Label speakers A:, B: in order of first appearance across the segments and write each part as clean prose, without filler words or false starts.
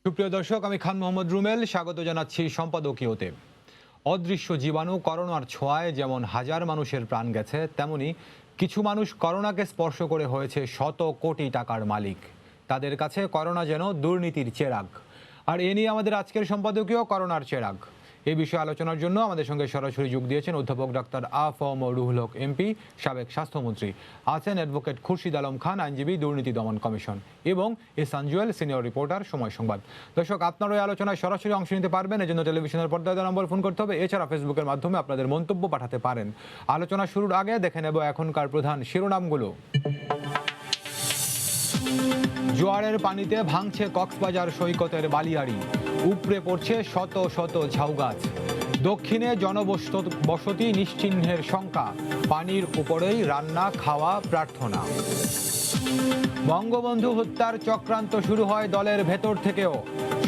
A: সুপ্রিয় দর্শক, আমি খান মোহাম্মদ রুমেল স্বাগত জানাচ্ছি সম্পাদকীয়তে। অদৃশ্য জীবাণু করোনার ছোঁয়ায় যেমন হাজার মানুষের প্রাণ গেছে, তেমনি কিছু মানুষ করোনাকে স্পর্শ করে হয়েছে শত কোটি টাকার মালিক। তাদের কাছে করোনা যেন দুর্নীতির চেরাগ। আর এ নিয়ে আমাদের আজকের সম্পাদকীয় করোনার চেরাগ। এই বিষয়ে আলোচনার জন্য আমাদের সঙ্গে সরাসরি যোগ দিয়েছেন অধ্যাপক ডাক্তার আ.ফ.ম. রুহুল হক এমপি, সাবেক স্বাস্থ্যমন্ত্রী, আছেন অ্যাডভোকেট খুরশিদ আলম খান, আইনজীবী, দুর্নীতি দমন কমিশন, এবং এহসান জুয়েল, সিনিয়র রিপোর্টার, সময় সংবাদ। দর্শক, আপনারা এই আলোচনায় সরাসরি অংশ নিতে পারবেন, এজন্য টেলিভিশনের পর্দায় নম্বর ফোন করতে হবে। এছাড়া ফেসবুকের মাধ্যমে আপনাদের মন্তব্য পাঠাতে পারেন। আলোচনা শুরুর আগে দেখে নেব এখনকার প্রধান শিরোনামগুলো। জোয়ারের পানিতে ভাঙছে কক্সবাজার সৈকতের বালিয়াড়ি, উপড়ে পড়ছে শত শত ঝাউ গাছ। দক্ষিণে জনবসতি নিশ্চিহ্নের শঙ্কা, পানির উপরেই রান্না, খাওয়া, প্রার্থনা। বঙ্গবন্ধু হত্যার চক্রান্ত শুরু হয় দলের ভেতর থেকেও,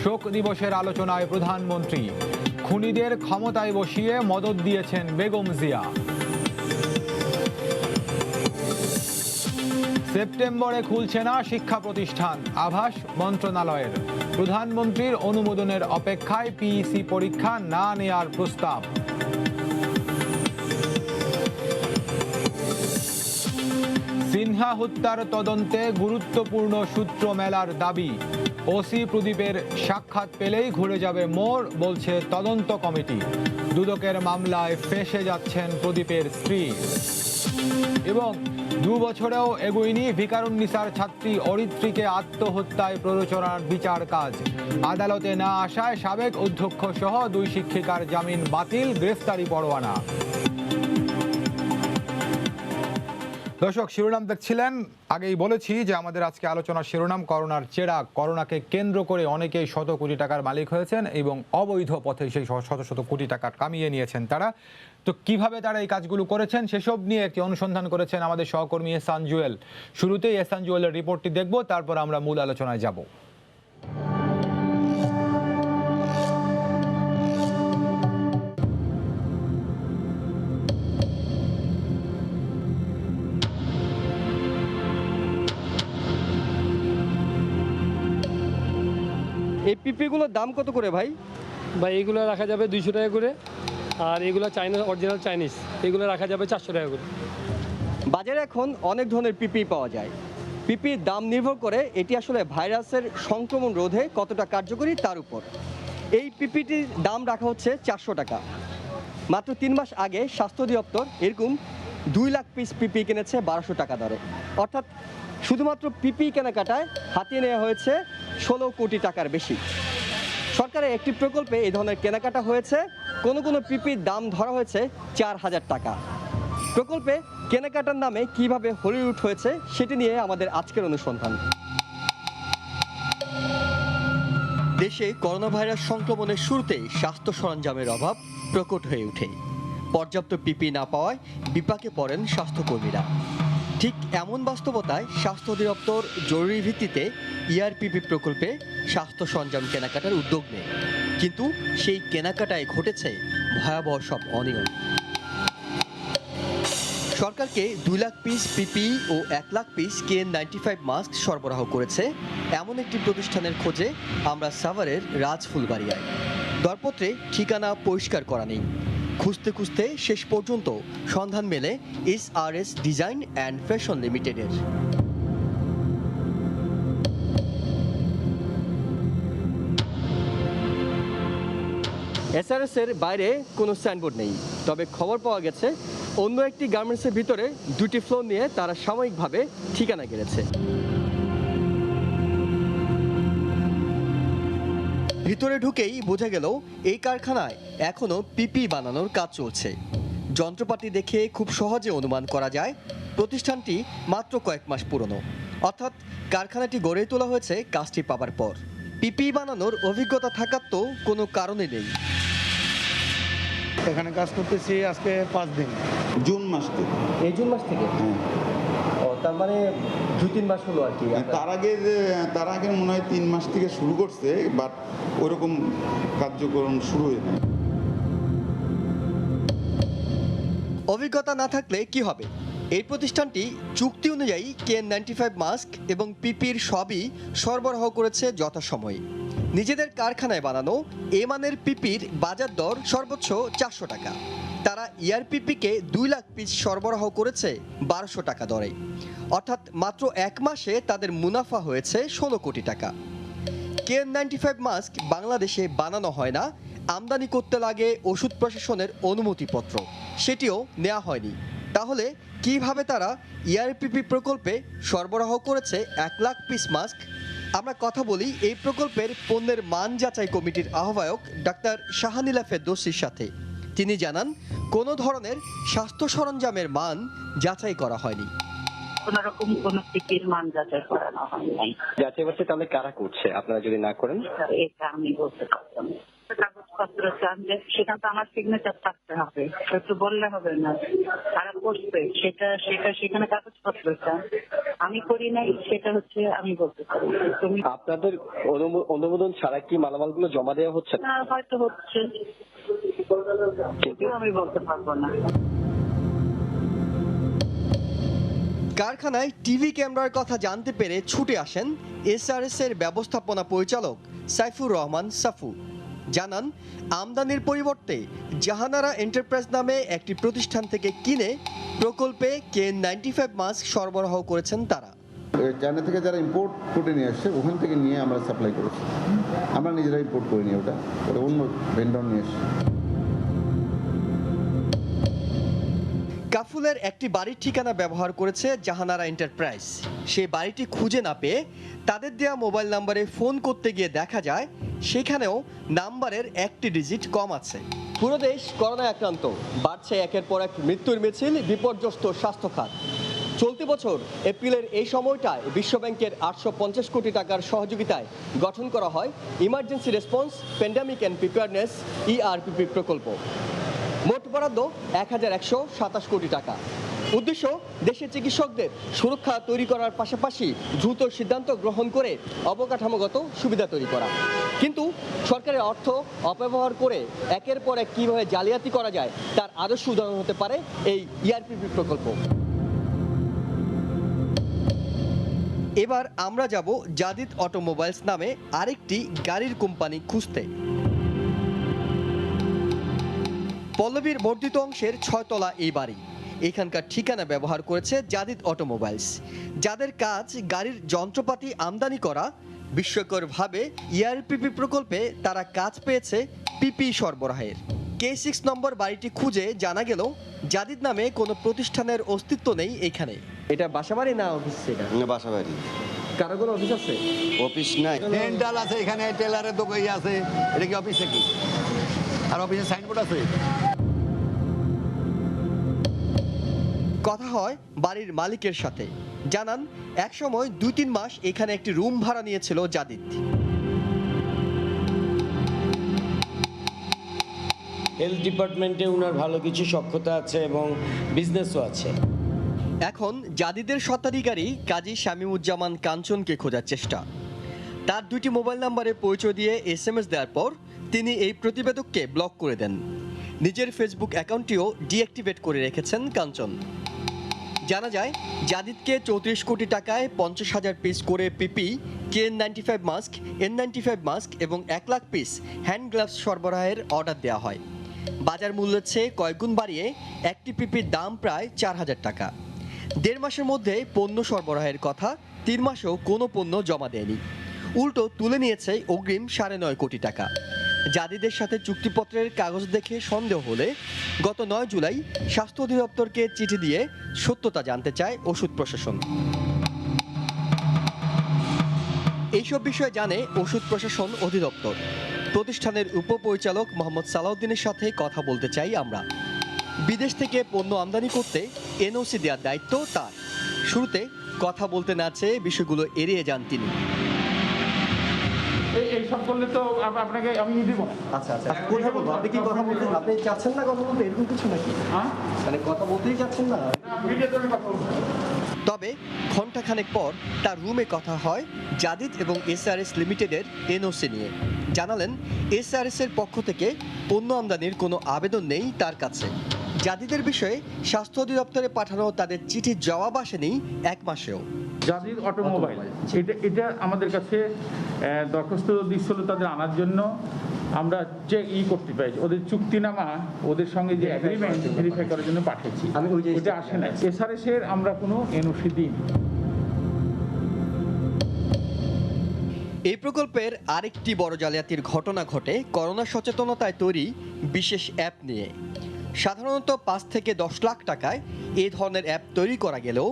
A: শোক দিবসের আলোচনায় প্রধানমন্ত্রী। খুনিদের ক্ষমতায় বসিয়ে মদদ দিয়েছেন বেগম জিয়া। সেপ্টেম্বরে খুলছে না শিক্ষা প্রতিষ্ঠান, আভাস মন্ত্রণালয়ের। প্রধানমন্ত্রীর অনুমোদনের অপেক্ষায় পিইসি পরীক্ষা না নেয়ার প্রস্তাব। সিনহা হত্যার তদন্তে গুরুত্বপূর্ণ সূত্র মেলার দাবি। ওসি প্রদীপের সাক্ষাৎ পেলেই ঘুরে যাবে মোড়, বলছে তদন্ত কমিটি। দুদকের মামলায় ফেঁসে যাচ্ছেন প্রদীপের স্ত্রী। এবং 2 বছরেও এগোয়নি ভিকারুন্নিসার ছাত্রী অরিত্রীকে আত্মহত্যায় প্ররোচনার বিচার কাজ। আদালতে না আসায় সাবেক অধ্যক্ষ সহ 2 শিক্ষিকার জামিন বাতিল, গ্রেফতারি পরোয়ানা। দর্শক, শিরোনাম দেখছিলেন। আগেই বলেছি যে আমাদের আজকে আলোচনার শিরোনাম করোনার চেরাগ। করোনাকে কেন্দ্র করে অনেকেই শত কোটি টাকার মালিক হয়েছেন এবং অবৈধ পথে সেই শত শত কোটি টাকা কামিয়ে নিয়েছেন তারা। তো কিভাবে তারা এই কাজগুলো করেছেন সেসব নিয়ে একটি অনুসন্ধান করেছেন আমাদের সহকর্মী এহসান জুয়েল। শুরুতেই এহসান জুয়েলের রিপোর্টটি দেখব, তারপর আমরা মূল আলোচনায় যাব।
B: এই পিপিগুলোর দাম কত করে ভাই?
C: ভাই এগুলো রাখা যাবে 200 টাকা করে, আর এগুলো চাইনিজ, অরিজিনাল চাইনিজ, এগুলো রাখা যাবে 400 টাকা করে।
B: বাজারে এখন অনেক ধরনের পিপি পাওয়া যায়। পিপির দাম নির্ভর করে এটি আসলে ভাইরাসের সংক্রমণ রোধে কতটা কার্যকরী তার উপর। এই পিপিটির দাম রাখা হচ্ছে 400 টাকা। মাত্র 3 মাস আগে স্বাস্থ্য অধিদপ্তর এরকম 2 লাখ পিস পিপি কিনেছে 1200 টাকা দরে। অর্থাৎ শুধুমাত্র পিপি কেনাকাটায় হাতিয়ে নেওয়া হয়েছে 16 কোটি টাকার বেশি। সরকারের একটি প্রকল্পে এই ধরনের কেনাকাটা হয়েছে। কোনো পিপির দাম ধরা হয়েছে 4000 টাকা। প্রকল্পে কেনাকাটার নামে কিভাবে হলিউড হয়েছে সেটি নিয়ে আমাদের আজকের অনুসন্ধান। দেশে করোনা ভাইরাস সংক্রমণের শুরুতেই স্বাস্থ্য সরঞ্জামের অভাব প্রকট হয়ে ওঠে। পর্যাপ্ত পিপি না পাওয়ায় বিপাকে পড়েন স্বাস্থ্যকর্মীরা। ঠিক এমন বাস্তবতায় স্বাস্থ্য অধিদপ্তর জরুরি ভিত্তিতে ইআরপিপি প্রকল্পে স্বাস্থ্য সরঞ্জাম কেনাকাটার উদ্যোগ নেয়। কিন্তু সেই কেনাকাটায় ঘটেছে ভয়াবহ সব অনিয়ম। সরকারকে 2 লাখ পিস পিপি ও 1 লাখ পিস KN95 মাস্ক সরবরাহ করেছে এমন একটি প্রতিষ্ঠানের খোঁজে আমরা সাভারের রাজফুলবাড়িয়ায়। দরপত্রে ঠিকানা পরিষ্কার করা নেই। খুঁজতে খুঁজতে শেষ পর্যন্ত সন্ধান মেলে SRS ডিজাইন অ্যান্ড ফ্যাশন লিমিটেডের। SRS এর বাইরে কোনো সাইনবোর্ড নেই, তবে খবর পাওয়া গেছে অন্য একটি গার্মেন্টসের ভিতরে 2টি ফ্লোর নিয়ে তারা সাময়িকভাবে ঠিকানা গেড়েছে। ভিতরে ঢুকেই বোঝা গেল এই কারখানায় এখনো পিপি বানানোর কাজ চলছে। যন্ত্রপাতি দেখে খুব সহজে অনুমান করা যায় প্রতিষ্ঠানটি মাত্র কয়েক মাস পুরনো, অর্থাৎ কারখানাটি গড়ে তোলা হয়েছে কাজটি পাবার পর। পিপি বানানোর অভিজ্ঞতা থাকার তো কোনো কারণে নেই।
D: এখানে কাজ করতেছি আজকে 5 দিন।
B: জুন মাস থেকে। এই জুন মাস থেকে? তার মানে 2-3 মাস হলো আর কি।
D: তার আগে মনে হয় 3 মাস থেকে শুরু করছে, বাট ওইরকম কার্যক্রম শুরু হয় না।
B: অভিজ্ঞতা না থাকলে কি হবে? এই প্রতিষ্ঠানটি চুক্তি অনুযায়ী KN95 মাস্ক এবং পিপির সবই সরবরাহ করেছে যথাসময়ে। নিজেদের কারখানায় বানানো এ মানের পিপির বাজার দর সর্বোচ্চ 400 টাকা। তারা ERPP-কে 2 লাখ পিস সরবরাহ করেছে 1200 টাকা দরে। অর্থাৎ মাত্র 1 মাসে তাদের মুনাফা হয়েছে 16 কোটি টাকা। KN95 মাস্ক বাংলাদেশে বানানো হয় না, আমদানি করতে লাগে ওষুধ প্রশাসনের অনুমতিপত্র, সেটিও নেওয়া হয়নি। তাহলে কিভাবে তারা ERPP প্রকল্পে সরবরাহ করেছে 1 লাখ পিস মাস্ক? আমরা কথা বলি এই প্রকল্পের পণ্যের মান যাচাই কমিটির আহ্বায়ক ডাক্তার শাহানীলা ফেরদৌসীর সাথে। তিনি জানান, কোনো ধরনের স্বাস্থ্য সরঞ্জামের মান যাচাই করা হয়নি।
E: কোনোরকম কোন পিপির মান যাচাই করানো হয় নাই।
B: যাচাই বাছাই তাহলে কারা করছে আপনারা যদি না করেন?
E: এটা আমি বলতে পারতাম। কাগজপত্র চান যে সেখানে তো আমার সিগনেচার থাকতে হবে, একটু বললে হবে না কারা করছে সেটা সেখানে কাগজপত্র চান। আমি করি নাই, সেটা হচ্ছে আমি বলতে পারি। তুমি
B: আপনাদের অনুমোদন ছাড়া কি মালামালগুলো জমা দেওয়া হচ্ছে?
E: না, হয়তো হচ্ছে, কিন্তু আমি বলতে পারবো না।
B: কারখানায় টিভি ক্যামেরার কথা জানতে পেরে ছুটে আসেন SRS এর ব্যবস্থাপনা পরিচালক সাইফুর রহমান সাফু। জানান, আমদানির পরিবর্তে জাহানারা এন্টারপ্রাইজ নামে একটি প্রতিষ্ঠান থেকে কিনে প্রকল্পে KN95 মাস্ক সরবরাহ করেছেন তারা।
D: চায়না থেকে যারা ইম্পোর্ট করে নিয়ে আসছে ওখান থেকে নিয়ে আমরা সাপ্লাই করেছি। আমরা নিজেরা ইম্পোর্ট করে নিই, ওটা অন্য ভেন্ডর নিয়ে এসছি।
B: কাফুলের একটি বাড়ির ঠিকানা ব্যবহার করেছে জাহানারা এন্টারপ্রাইজ। সেই বাড়িটি খুঁজে না পেয়ে তাদের দেওয়া মোবাইল নম্বরে ফোন করতে গিয়ে দেখা যায় সেখানেও নাম্বারের একটি ডিজিট কম আছে। পুরো দেশ করোনায় আক্রান্ত, বাড়ছে একের পর এক মৃত্যুর মিছিল, বিপর্যস্ত স্বাস্থ্য খাত। চলতি বছর এপ্রিলের এই সময়টায় বিশ্বব্যাংকের 850 কোটি টাকার সহযোগিতায় গঠন করা হয় emergency response pandemic and preparedness ERPP প্রকল্প। মোট বরাদ্দ 1127 কোটি টাকা। উদ্দেশ্য, দেশের চিকিৎসকদের সুরক্ষা তৈরি করার পাশাপাশি দ্রুত সিদ্ধান্ত গ্রহণ করে অবকাঠামোগত সুবিধা তৈরি করা। কিন্তু সরকারের অর্থ অপব্যবহার করে একের পর এক কীভাবে জালিয়াতি করা যায় তার আদর্শ উদাহরণ হতে পারে এই ERPP প্রকল্প। এবার আমরা যাব জাদিদ অটোমোবাইলস নামে আরেকটি গাড়ির কোম্পানি খুঁজতে। পল্লবীর বর্ধিত অংশের 6 তলা এই বাড়ি। এখানকার ঠিকানা ব্যবহার করেছে জাদিদ অটোমোবাইলস, যাদের কাজ গাড়ির যন্ত্রপাতি আমদানি করা। বিস্ময়করভাবে ERPP প্রকল্পে তারা কাজ পেয়েছে পিপি সরবরাহের। K6 নম্বর বাড়িটি খুঁজে জানা গেল জাদিদ নামে কোনো প্রতিষ্ঠানের অস্তিত্ব নেই এখানে। এটা বাসাবাড়ি না অফিস? এটা
F: বাসা বাড়ি।
B: কারো কোনো অফিস আছে?
F: অফিস নাই। ডেন্টাল আছে এখানে, টেলারের দোকান আছে। এটা কি অফিস নাকি? আর অফিসে সাইনবোর্ড আছে।
B: কথা হয় বাড়ির মালিকের সাথে। জানান, একসময় 2-3 মাস এখানে একটি রুম ভাড়া নিয়েছিল জাদিদ।
G: হেলথ ডিপার্টমেন্টে ওনার ভালো কিছু সক্ষতা আছে এবং বিজনেসও আছে।
B: এখন জাদিদের স্বত্বাধিকারী কাজী শামীমুজ্জামান কাঞ্চনকে খোঁজার চেষ্টা। তার 2টি মোবাইল নম্বরে পরিচয় দিয়ে SMS দেওয়ার পর তিনি এই প্রতিবেদককে ব্লক করে দেন। নিজের ফেসবুক অ্যাকাউন্টটিও ডিঅ্যাক্টিভেট করে রেখেছেন কাঞ্চন। জানা যায়, জাদিদকে 34 কোটি টাকায় 50,000 পিস করে পিপি, KN95 মাস্ক, N95 মাস্ক এবং 1 লাখ পিস হ্যান্ড গ্লাভস সরবরাহের অর্ডার দেওয়া হয়। বাজার মূল্যের চেয়ে কয়েকগুণ বাড়িয়ে একটি পিপির দাম প্রায় 4,000 টাকা। 1.5 মাসের মধ্যে পণ্য সরবরাহের কথা, 3 মাসেও কোনো পণ্য জমা দেয়নি। উল্টো তুলে নিয়েছে অগ্রিম 9.5 কোটি টাকা। জাদিদের সাথে চুক্তিপত্রের কাগজ দেখে সন্দেহ হলে গত 9 জুলাই স্বাস্থ্য অধিদপ্তরকে চিঠি দিয়ে সত্যতা জানতে চায় ওষুধ প্রশাসন। এইসব বিষয়ে জানে ওষুধ প্রশাসন অধিদপ্তর। প্রতিষ্ঠানের উপপরিচালক মোহাম্মদ সালাউদ্দিনের সাথে কথা বলতে চাই আমরা। বিদেশ থেকে পণ্য আমদানি করতে NOC দেওয়ার দায়িত্ব তার। শুরুতে কথা বলতে না চেয়ে বিষয়গুলো এড়িয়ে যান তিনি।
H: এইসব করলে তো আপনাকে আমি দিব না।
B: আচ্ছা, কোথায় বলবো? আপনি কি কথা বলতে, আপনি চাচ্ছেন না কথা বলতে, এরকম কিছু নাকি?
H: হ্যাঁ,
B: মানে কথা বলতেই চাচ্ছেন না?
H: ভিডিওতে আমি কথা বলবো।
B: তবে ঘণ্টাখানেক পর তার রুমে কথা হয় জাদিদ এবং এসআরএস লিমিটেডের এনওসি নিয়ে। জানালেন এসআরএস এর পক্ষ থেকে পণ্য আমদানির কোনো আবেদন নেই তার কাছে। জাদিদের বিষয়ে স্বাস্থ্য অধিদপ্তরে পাঠানো তাদের চিঠির জবাব আসেনি 1 মাসেও।
H: জাদিদ অটোমোবাইল এটা আমাদের কাছে দরখাস্ত দিচ্ছিল তাদের আনার জন্য। আমরা করতে পারি ওদের চুক্তিনামা, ওদের সঙ্গে যে এগ্রিমেন্ট ভেরিফাই করার জন্য পাঠিয়েছি, এটা আসে না। এসআরএস এর আমরা কোনো এনওসি দিইনি।
B: এই প্রকল্পের আরেকটি বড় জালিয়াতির ঘটনা ঘটে করোনা সচেতনতায় তৈরি বিশেষ অ্যাপ নিয়ে। সাধারণত 5 থেকে 10 লাখ টাকায় এই ধরনের অ্যাপ তৈরি করা গেলেও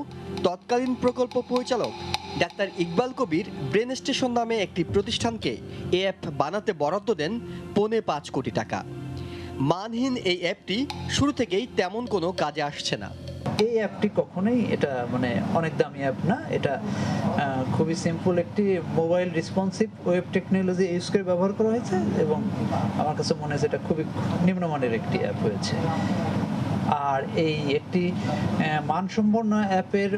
B: তৎকালীন প্রকল্প পরিচালক ডাক্তার ইকবাল কবির ব্রেন স্টেশন নামে একটি প্রতিষ্ঠানকে এই অ্যাপ বানাতে বরাদ্দ দেন 5.25 কোটি টাকা। মানহীন এই অ্যাপটি শুরু থেকেই তেমন কোনো কাজে আসছে না।
I: এই অ্যাপটি কখনোই এটা অনেক দামি অ্যাপ না, এটা খুবই সিম্পল একটি mobile responsive web technology use করে ব্যবহার করা হয়েছে এবং আমার কাছে মনে হয়েছে এটা খুবই নিম্নমানের একটি অ্যাপ হয়েছে। আর এই একটি মানসম্পন্ন অ্যাপের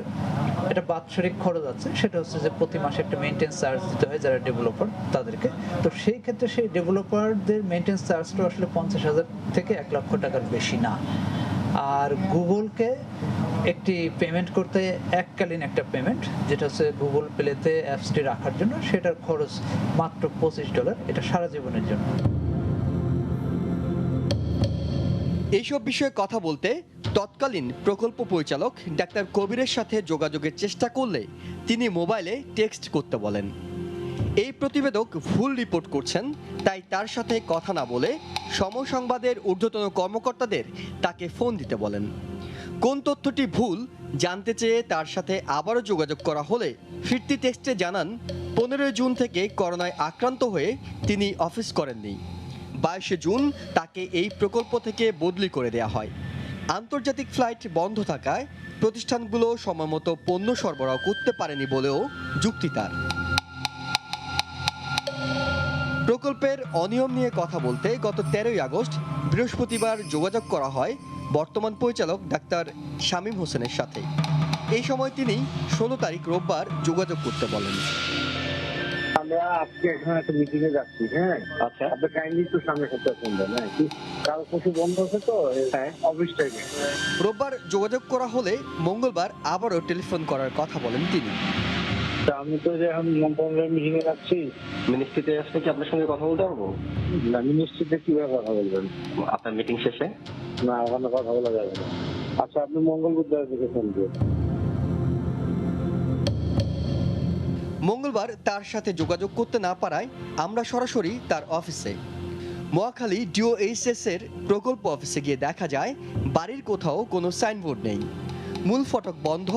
I: একটা বাৎসরিক খরচ আছে, সেটা হচ্ছে যে প্রতি মাসে একটা মেইনটেন্স চার্জ দিতে হয় যারা ডেভেলপার তাদেরকে। তো সেই ক্ষেত্রে সেই ডেভেলপারদের মেইনটেন্স চার্জটা আসলে 50,000 থেকে 1 লক্ষ টাকার বেশি না। আর গুগলকে একটি পেমেন্ট করতে এককালীন একটা পেমেন্ট, যেটা হচ্ছে গুগল প্লেতে অ্যাপসটি রাখার জন্য, সেটার খরচ মাত্র $25, এটা সারা জীবনের জন্য।
B: এইসব বিষয়ে কথা বলতে তৎকালীন প্রকল্প পরিচালক ডাক্তার কবিরের সাথে যোগাযোগের চেষ্টা করলে তিনি মোবাইলে টেক্সট করতে বলেন। এই প্রতিবেদক ভুল রিপোর্ট করছেন, তাই তার সাথে কথা না বলে সময় সংবাদের ঊর্ধ্বতন কর্মকর্তাদের তাকে ফোন দিতে বলেন। কোন তথ্যটি ভুল জানতে চেয়ে তার সাথে আবারও যোগাযোগ করা হলে ফিরতি টেক্সটে জানান 15 জুন থেকে করোনায় আক্রান্ত হয়ে তিনি অফিস করেননি। 22 জুন তাকে এই প্রকল্প থেকে বদলি করে দেওয়া হয়। আন্তর্জাতিক ফ্লাইট বন্ধ থাকায় প্রতিষ্ঠানগুলো সময়মতো পণ্য সরবরাহ করতে পারেনি বলেও যুক্তি তার। প্রকল্পের অনিয়ম নিয়ে কথা বলতে গত 13 আগস্ট বৃহস্পতিবার যোগাযোগ করা হয় বর্তমান পরিচালক ডাক্তার শামীম হোসেনের সাথে। এই সময় তিনি 16 তারিখ রোববার যোগাযোগ করতে বলেন।
J: আমরা আজকে এখানে একটা মিটিং এ যাচ্ছি, হ্যাঁ আচ্ছা, আপনি কাইন্ডলি একটু সামনে করতে শুনবেন, হ্যাঁ কাল পরশু বন্ধ আছে তো অফিস থেকে।
B: রোববার যোগাযোগ করা হলে মঙ্গলবার আবারও টেলিফোন করার কথা বলেন তিনি।
J: আমি তো যে এখন মন্ত্রণালয়ের মিটিং এ যাচ্ছি।
K: মিনিস্ট্রিতে আসলে কি আপনার সঙ্গে কথা বলতে পারবো?
J: না, মিনিস্ট্রিতে কিভাবে কথা বলবেন?
K: আপনার মিটিং শেষে?
J: না, ওখানে কথা বলা যাবে না। আচ্ছা, আপনি মঙ্গল বুধবার থেকে ফোন দিন।
B: মঙ্গলবার তার সাথে যোগাযোগ করতে না পারায় আমরা সরাসরি তার অফিসে, মহাখালী ডিওএইচএস এর প্রকল্প অফিসে গিয়ে দেখা যায় বাড়ির কোথাও কোনো সাইনবোর্ড নেই, মূল ফটক বন্ধ,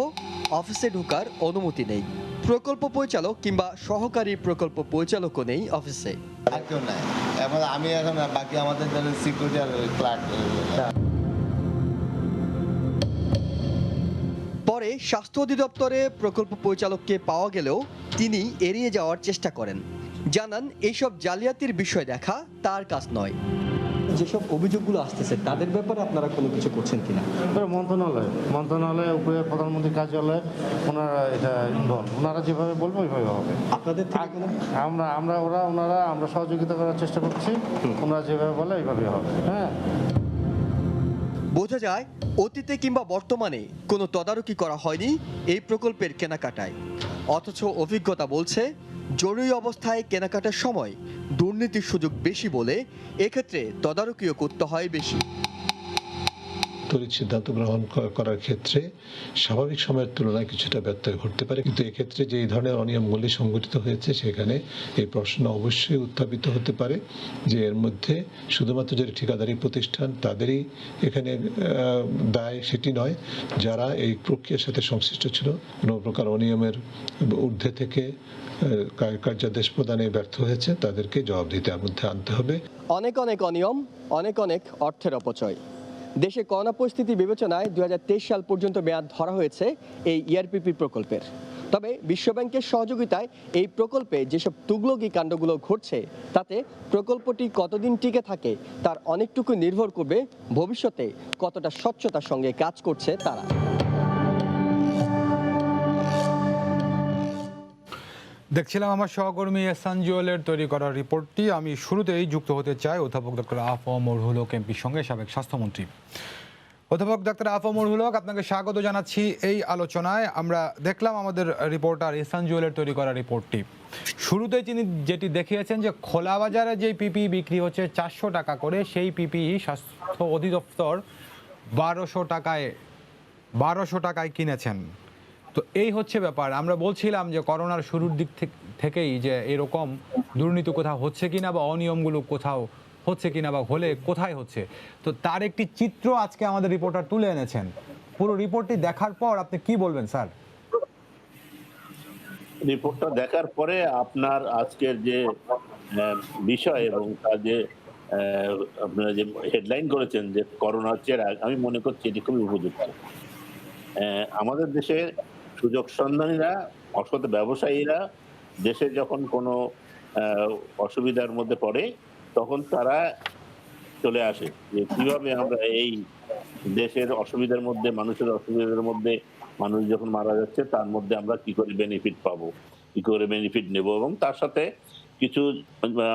B: অফিসে ঢোকার অনুমতি নেই। প্রকল্প পরিচালক কিংবা সহকারী প্রকল্প পরিচালকও নেই অফিসে।
D: আর কেউ নাই, এখন আমি এখন বাকি আমাদের সিকিউরিটি আর ক্লার্ক।
B: পরে স্বাস্থ্য অধিদপ্তরে প্রকল্প পরিচালককে পাওয়া গেলেও তিনি এড়িয়ে যাওয়ার চেষ্টা করেন। জানান এইসব জালিয়াতির বিষয় দেখা তার কাজ নয়। যেসব অভিযোগগুলো আসতেছে তাদের ব্যাপারে আপনারা কোনো কিছু করছেন কিনা?
J: মন্ত্রণালয় উপরে প্রধানমন্ত্রীর কার্যালয়, ওনারা এটা ইনভলভ, ওনারা যেভাবে বলবো ওইভাবে হবে।
B: আপনাদের থেকে কোনো
J: আমরা সহযোগিতা করার চেষ্টা করছি, ওনারা যেভাবে বলে এইভাবে হবে। হ্যাঁ,
B: বোঝা যায় অতীতে কিংবা বর্তমানে কোনো তদারকি করা হয়নি এই প্রকল্পের কেনাকাটায়, অথচ অভিজ্ঞতা বলছে জরুরি অবস্থায় কেনাকাটার সময় দুর্নীতির সুযোগ বেশি বলে এক্ষেত্রে তদারকিও করতে হয় বেশি।
L: তড়িৎ সিদ্ধান্ত গ্রহণ করার ক্ষেত্রে স্বাভাবিক সময়ের তুলনায় কিছুটা ব্যত্যয় ঘটতে পারে, কিন্তু এক্ষেত্রে যে এই ধরনের অনিয়মগুলি সংঘটিত হয়েছে সেখানে এই প্রশ্ন অবশ্যই উত্থাপিত হতে পারে যে এর মধ্যে শুধুমাত্র যে ঠিকাদারি প্রতিষ্ঠান তাদেরই এখানে দায় সেটি নয়, যারা এই প্রক্রিয়ার সাথে সংশ্লিষ্ট ছিল কোনো প্রকার অনিয়মের ঊর্ধ্বে থেকে কার্যাদেশ প্রদানে ব্যর্থ হয়েছে তাদেরকে জবাবদিহিতার মধ্যে আনতে হবে।
B: অনেক অনিয়ম, অনেক অর্থের অপচয়। দেশে করোনা পরিস্থিতি বিবেচনায় 2023 সাল পর্যন্ত মেয়াদ ধরা হয়েছে এই ইআরপিপি প্রকল্পের। তবে বিশ্বব্যাংকের সহযোগিতায় এই প্রকল্পে যেসব তুগলকি কাণ্ডগুলো ঘটছে তাতে প্রকল্পটি কতদিন টিকে থাকে তার অনেকটুকু নির্ভর করবে ভবিষ্যতে কতটা স্বচ্ছতার সঙ্গে কাজ করছে তারা।
A: দেখছিলাম আমার সহকর্মী এহসান জুয়েলের তৈরি করা রিপোর্টটি। আমি শুরুতেই যুক্ত হতে চাই অধ্যাপক ডক্টর আফম রুহুল হক এমপির সঙ্গে, সাবেক স্বাস্থ্যমন্ত্রী। অধ্যাপক ডক্টর আফম রুহুল হক, আপনাকে স্বাগত জানাচ্ছি এই আলোচনায়। আমরা দেখলাম আমাদের রিপোর্টার এহসান জুয়েলের তৈরি করা রিপোর্টটি। শুরুতেই তিনি যেটি দেখিয়েছেন যে খোলা বাজারে যেই পিপিই বিক্রি হচ্ছে 400 টাকা করে, সেই পিপিই স্বাস্থ্য অধিদপ্তর 1200 টাকায় কিনেছেন। তো এই হচ্ছে ব্যাপার। আমরা বলছিলাম যে করোনার শুরুর দিক থেকেই যে এরকম দুর্নীতি কোথাও হচ্ছে কিনা বা অনিয়মগুলো কোথাও হচ্ছে কিনা বা হলে কোথায় হচ্ছে, তো তার একটি চিত্র আজকে আমাদের রিপোর্টার তুলে এনেছেন। পুরো রিপোর্টটি দেখার পর আপনি কি বলবেন স্যার?
M: রিপোর্টটা দেখার পরে আপনার আজকের যে বিষয় এবং তার যে আপনারা যে হেডলাইন করেছেন যে করোনার চেরা, আমি মনে করছি এটি খুবই উপযুক্ত। আমাদের দেশে সুযোগ সন্ধানীরা, অসৎ ব্যবসায়ীরা দেশে যখন কোনো অসুবিধার মধ্যে পড়ে তখন তারা চলে আসে যে কিভাবে আমরা এই দেশের অসুবিধার মধ্যে, মানুষের অসুবিধার মধ্যে, মানুষ যখন মারা যাচ্ছে তার মধ্যে আমরা কি করে বেনিফিট পাবো, কি করে বেনিফিট নেব, এবং তার সাথে কিছু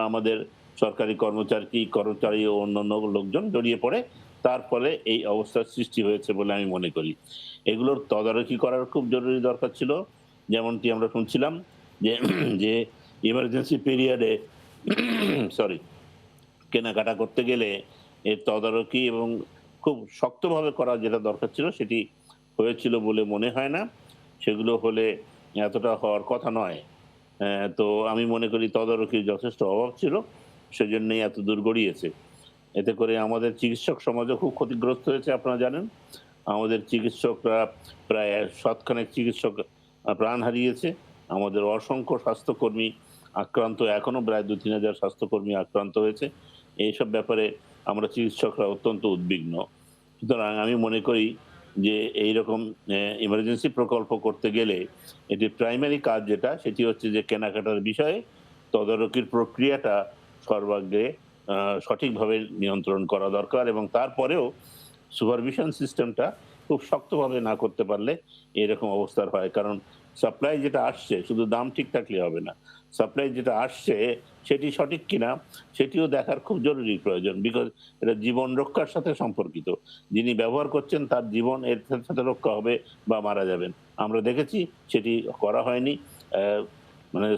M: আমাদের সরকারি কর্মচারী ও অন্যান্য লোকজন জড়িয়ে পড়ে, তার ফলে এই অবস্থার সৃষ্টি হয়েছে বলে আমি মনে করি। এগুলোর তদারকি করার খুব জরুরি দরকার ছিল। যেমনটি আমরা শুনছিলাম যে ইমার্জেন্সি পিরিয়ডে কেনাকাটা করতে গেলে এর তদারকি এবং খুব শক্তভাবে করা যেটা দরকার ছিল সেটি হয়েছিল বলে মনে হয় না। সেগুলো হলে এতটা হওয়ার কথা নয়। তো আমি মনে করি তদারকির যথেষ্ট অভাব ছিল, সেজন্যই এত দূর গড়িয়েছে। এতে করে আমাদের চিকিৎসক সমাজও খুব ক্ষতিগ্রস্ত হয়েছে। আপনারা জানেন আমাদের চিকিৎসকরা প্রায় 100 চিকিৎসক প্রাণ হারিয়েছে। আমাদের অসংখ্য স্বাস্থ্যকর্মী আক্রান্ত, এখনো প্রায় 2-3 হাজার স্বাস্থ্যকর্মী আক্রান্ত হয়েছে। এইসব ব্যাপারে আমরা চিকিৎসকরা অত্যন্ত উদ্বিগ্ন। সুতরাং আমি মনে করি যে এইরকম ইমার্জেন্সি প্রকল্প করতে গেলে এটি প্রাইমারি কাজ যেটা, সেটি হচ্ছে যে কেনাকাটার বিষয়ে তদারকির প্রক্রিয়াটা সর্বাগ্রে সঠিকভাবে নিয়ন্ত্রণ করা দরকার, এবং তারপরেও সুপারভিশন সিস্টেমটা খুব শক্তভাবে না করতে পারলে এরকম অবস্থার হয়। কারণ সাপ্লাই যেটা আসছে, শুধু দাম ঠিক থাকলে হবে না, সাপ্লাই যেটা আসছে সেটি সঠিক কিনা সেটিও দেখার খুব জরুরি প্রয়োজন। বিকজ এটা জীবন রক্ষার সাথে সম্পর্কিত। যিনি ব্যবহার করছেন তার জীবন এর সাথে রক্ষা হবে বা মারা যাবেন। আমরা দেখেছি সেটি করা হয়নি। মানে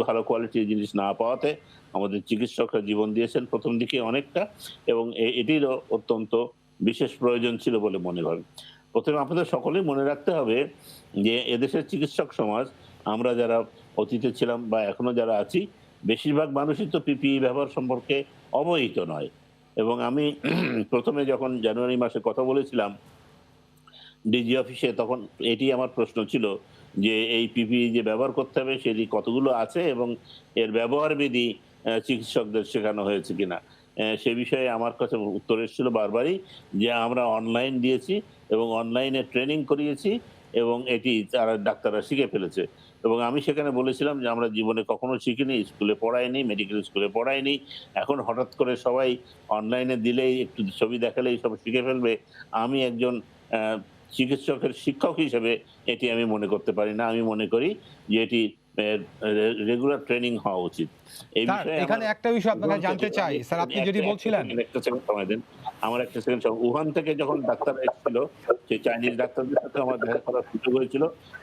M: ভালো কোয়ালিটির জিনিস না পাওয়াতে আমাদের চিকিৎসকরা জীবন দিয়েছেন প্রথম দিকে অনেকটা, এবং এটিরও অত্যন্ত বিশেষ প্রয়োজন ছিল বলে মনে করেন। প্রথমে আপনাদের সকলেই মনে রাখতে হবে যে এদেশের চিকিৎসক সমাজ, আমরা যারা অতীতে ছিলাম বা এখনো যারা আছি, বেশিরভাগ মানুষই তো পিপিই ব্যবহার সম্পর্কে অবহিত নয়। এবং আমি প্রথমে যখন জানুয়ারি মাসে কথা বলেছিলাম ডিজি অফিসে, তখন এটি আমার প্রশ্ন ছিল যে এই পিপিই যে ব্যবহার করতে হবে সেটি কতগুলো আছে এবং এর ব্যবহার বিধি চিকিৎসকদের শেখানো হয়েছে কিনা। সে বিষয়ে আমার কাছে উত্তর এসেছিল বারবারই যে আমরা অনলাইন দিয়েছি এবং অনলাইনে ট্রেনিং করিয়েছি এবং এটি তারা ডাক্তাররা শিখে ফেলেছে। এবং আমি সেখানে বলেছিলাম যে আমরা জীবনে কখনো শিখিনি, স্কুলে পড়াইনি, মেডিকেল স্কুলে পড়াইনি। এখন হঠাৎ করে সবাই অনলাইনে দিলেই, একটু ছবি দেখালেই সব শিখে ফেলবে। আমি একজন চিকিৎসকের শিক্ষক হিসেবে এটি আমি মনে করতে পারি না। আমি মনে করি যে এটি রেগুলার ট্রেনিং হওয়া উচিত। এই বিষয়ে
A: এখানে একটা বিষয় আপনাকে জানতে চাই স্যার, আপনি যেটি বলছিলেন,
M: একটা সেকেন্ড সময় দেন আমার, একটা সেকেন্ড সময়। উহান থেকে যখন ডাক্তার এসেছিল, সেই চাইনিজ ডাক্তারদের সাথে আমার দেখা করার সুযোগ হয়েছিল,